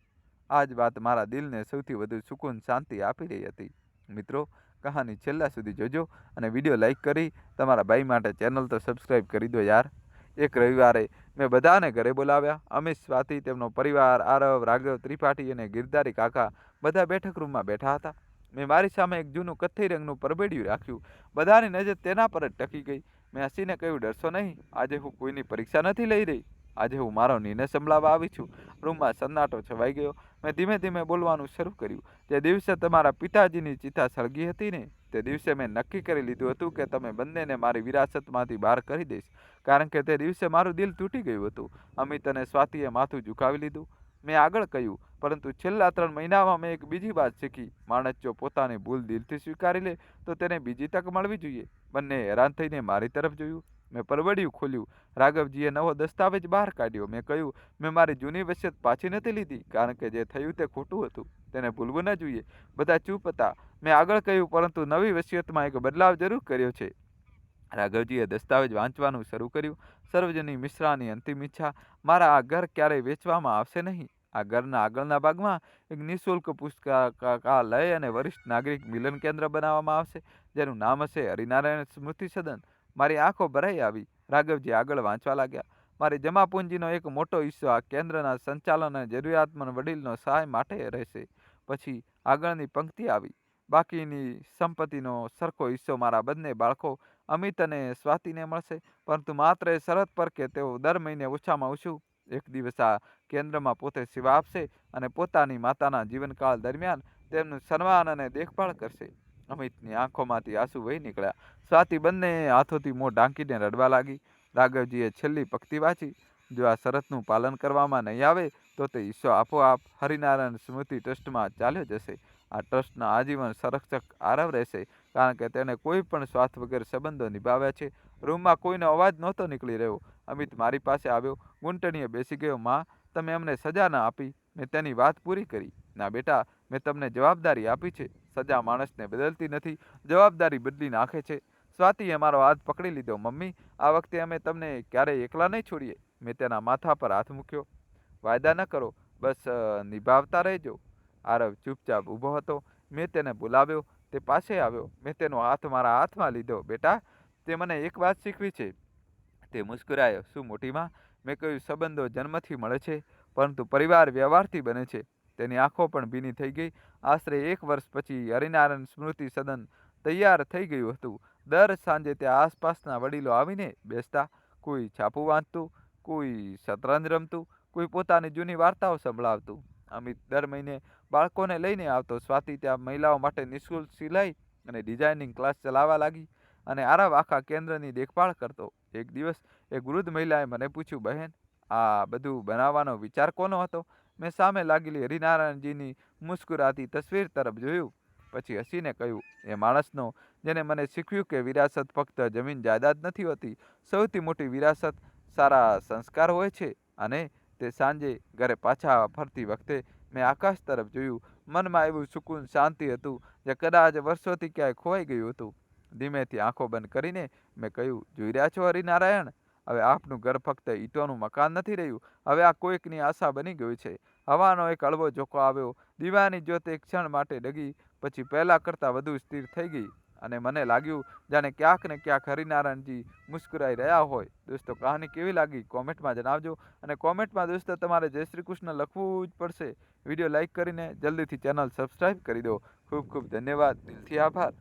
આ જ વાત મારા દિલને સૌથી વધુ સુકૂન, શાંતિ આપી રહી હતી. મિત્રો, કહાની છેલ્લા સુધી જોજો અને વિડીયો લાઈક કરી તમારા ભાઈ માટે ચેનલ તો સબસ્ક્રાઈબ કરી દો યાર. એક રવિવારે મેં બધાને ઘરે બોલાવ્યા. અમિત, સ્વાતિ, તેમનો પરિવાર, આરવ, રાઘવ ત્રિપાઠી અને ગિરધારી કાકા બધા બેઠક રૂમમાં બેઠા હતા. મેં મારી સામે એક જૂનું કથ્થઈ રંગનું પરબેડિયું રાખ્યું. બધાની નજર તેના પર જ ટકી ગઈ. મેં હસીને કહ્યું, ડરશો નહીં, આજે હું કોઈની પરીક્ષા નથી લઈ રહી. આજે હું મારો નિર્ણય સંભળાવવા આવી છું. રૂમમાં સન્નાટો છવાઈ ગયો. મેં ધીમે ધીમે બોલવાનું શરૂ કર્યું. જે દિવસે તમારા પિતાજીની ચિતા સળગી હતી ને, તે દિવસે મેં નક્કી કરી લીધું હતું કે તમે બંનેને મારી વિરાસતમાંથી બહાર કરી દઈશ. કારણ કે તે દિવસે મારું દિલ તૂટી ગયું હતું. અમિત અને સ્વાતિએ માથું ઝુકાવી લીધું. મેં આગળ કહ્યું, પરંતુ છેલ્લા 3 મહિનામાં મેં એક બીજી વાત શીખી. માણસ જો પોતાની ભૂલ દિલથી સ્વીકારી લે તો તેને બીજી તક મળવી જોઈએ. બંને હેરાન થઈને મારી તરફ જોયું. મેં પરબડિયું ખોલ્યું. રાઘવજીએ નવો દસ્તાવેજ બહાર કાઢ્યો. મેં કહ્યું, મેં મારી જૂની વસિયત પાછી નથી લીધી, કારણ કે જે થયું તે ખોટું હતું. તેને ભૂલવું ન જોઈએ. બધા ચૂપ હતા. મેં આગળ કહ્યું, પરંતુ નવી વસિયતમાં એક બદલાવ જરૂર કર્યો છે. રાઘવજીએ દસ્તાવેજ વાંચવાનું શરૂ કર્યું. સર્વજની મિશ્રાની અંતિમ ઈચ્છા: મારા આ ઘર ક્યારેય વેચવામાં આવશે નહીં. આ ઘરના આગળના ભાગમાં એક નિઃશુલ્ક પુસ્તકાલય અને વરિષ્ઠ નાગરિક મિલન કેન્દ્ર બનાવવામાં આવશે, જેનું નામ હશે હરિનારાયણ સ્મૃતિ સદન. મારી આંખો ભરાઈ આવી. રાઘવજી આગળ વાંચવા લાગ્યા. મારી જમાપૂંજીનો એક મોટો હિસ્સો આ કેન્દ્રના સંચાલન અને જરૂરિયાતમંદ વડીલનો સહાય માટે રહેશે. પછી આગળની પંક્તિ આવી. બાકીની સંપત્તિનો સરખો હિસ્સો મારા બંને બાળકો અમિત અને સ્વાતિને મળશે, પરંતુ માત્ર એ શરત પર કે તેઓ દર મહિને ઓછામાં ઓછું એક દિવસ આ કેન્દ્રમાં પોતે સેવા આપશે અને પોતાની માતાના જીવનકાળ દરમિયાન તેમનું સન્માન અને દેખભાળ કરશે. અમિતની આંખોમાંથી આંસુ વહી નીકળ્યા. સ્વાતિ બંને હાથોથી મોં ઢાંકીને રડવા લાગી. રાઘવજીએ છેલ્લી પંક્તિ વાંચી, જો આ શરતનું પાલન કરવામાં નહીં આવે તો તે હિસ્સો આપોઆપ હરિનારાયણ સ્મૃતિ ટ્રસ્ટમાં ચાલ્યો જશે. આ ટ્રસ્ટના આજીવન સંરક્ષક આરવ રહેશે, કારણ કે તેણે કોઈ પણ સ્વાર્થ વગર સંબંધો નિભાવ્યા છે. રૂમમાં કોઈનો અવાજ નહોતો નીકળી રહ્યો. અમિત મારી પાસે આવ્યો, ઘૂંટણીએ બેસી ગયો. માં, તમે અમને સજા ના આપી, મેં તેની વાત પૂરી કરી. ના બેટા, મેં તમને જવાબદારી આપી છે. સજા માણસને બદલતી નથી, જવાબદારી બદલી નાખે છે. સ્વાતિએ મારો હાથ પકડી લીધો. મમ્મી, આ વખતે અમે તમને ક્યારેય એકલા નહીં છોડીએ. મેં તેના માથા પર હાથ મૂક્યો. વાયદા ન કરો, બસ નિભાવતા રહેજો. આરવ ચૂપચાપ ઊભો હતો. મેં તેને બોલાવ્યો. તે પાસે આવ્યો. મેં તેનો હાથ મારા હાથમાં લીધો. બેટા, તે મને એક વાત શીખવી છે. તે મુસ્કુરાયો. શું મોટીમાં? મેં કહ્યું, સંબંધો જન્મથી મળે છે, પરંતુ પરિવાર વ્યવહારથી બને છે. તેની આંખો પણ ભીની થઈ ગઈ. આશરે 1 વર્ષ પછી હરિનારાયણ સ્મૃતિ સદન તૈયાર થઈ ગયું હતું. દર સાંજે ત્યાં આસપાસના વડીલો આવીને બેસતા. કોઈ છાપું વાંચતું, કોઈ શતરંજ રમતું, કોઈ પોતાની જૂની વાર્તાઓ સંભળાવતું. અમિત દર મહિને બાળકોને લઈને આવતો. સ્વાતિ ત્યાં મહિલાઓ માટે નિઃશુલ્ક સિલાઈ અને ડિઝાઇનિંગ ક્લાસ ચલાવવા લાગી અને આરવ આખા કેન્દ્રની દેખભાળ કરતો. એક દિવસ એક વૃદ્ધ મહિલાએ મને પૂછ્યું, બહેન, આ બધું બનાવવાનો વિચાર કોનો હતો? મેં સામે લાગેલી હરિનારાયણજીની મુસ્કુરાતી તસવીર તરફ જોયું. પછી હસીને કહ્યું, એ માણસનો જેને મને શીખવ્યું કે વિરાસત ફક્ત જમીન જાયદાદ નથી હોતી. સૌથી મોટી વિરાસત સારા સંસ્કાર હોય છે. અને તે સાંજે ઘરે પાછા ફરતી વખતે મેં આકાશ તરફ જોયું. મનમાં એવું સુકૂન, શાંતિ હતું જે કદાચ વર્ષોથી ક્યાંય ખોવાઈ ગયું હતું. ધીમેથી આંખો બંધ કરીને મેં કહ્યું, જોઈ રહ્યા છો હરિનારાયણ, હવે આપનું ઘર ફક્ત ઈંટોનું મકાન નથી રહ્યું. હવે આ કોઈકની આશા બની ગયું છે. હવાનો એક હળવો ઝોકો આવ્યો. દીવાની જ્યોત એક ક્ષણ માટે ડગી, પછી પહેલા કરતાં વધુ સ્થિર થઈ ગઈ અને મને લાગ્યું જાણે ક્યાંક ને ક્યાંક હરિનારાયણજી મુસ્કુરાઈ રહ્યા હોય. દોસ્તો, કહાની કેવી લાગી કોમેન્ટમાં જણાવજો. અને કોમેન્ટમાં દોસ્તો તમારે જય શ્રી કૃષ્ણ લખવું જ પડશે. વિડીયો લાઇક કરીને જલ્દીથી ચેનલ સબસ્ક્રાઈબ કરી દો. ખૂબ ખૂબ ધન્યવાદ. દિલથી આભાર.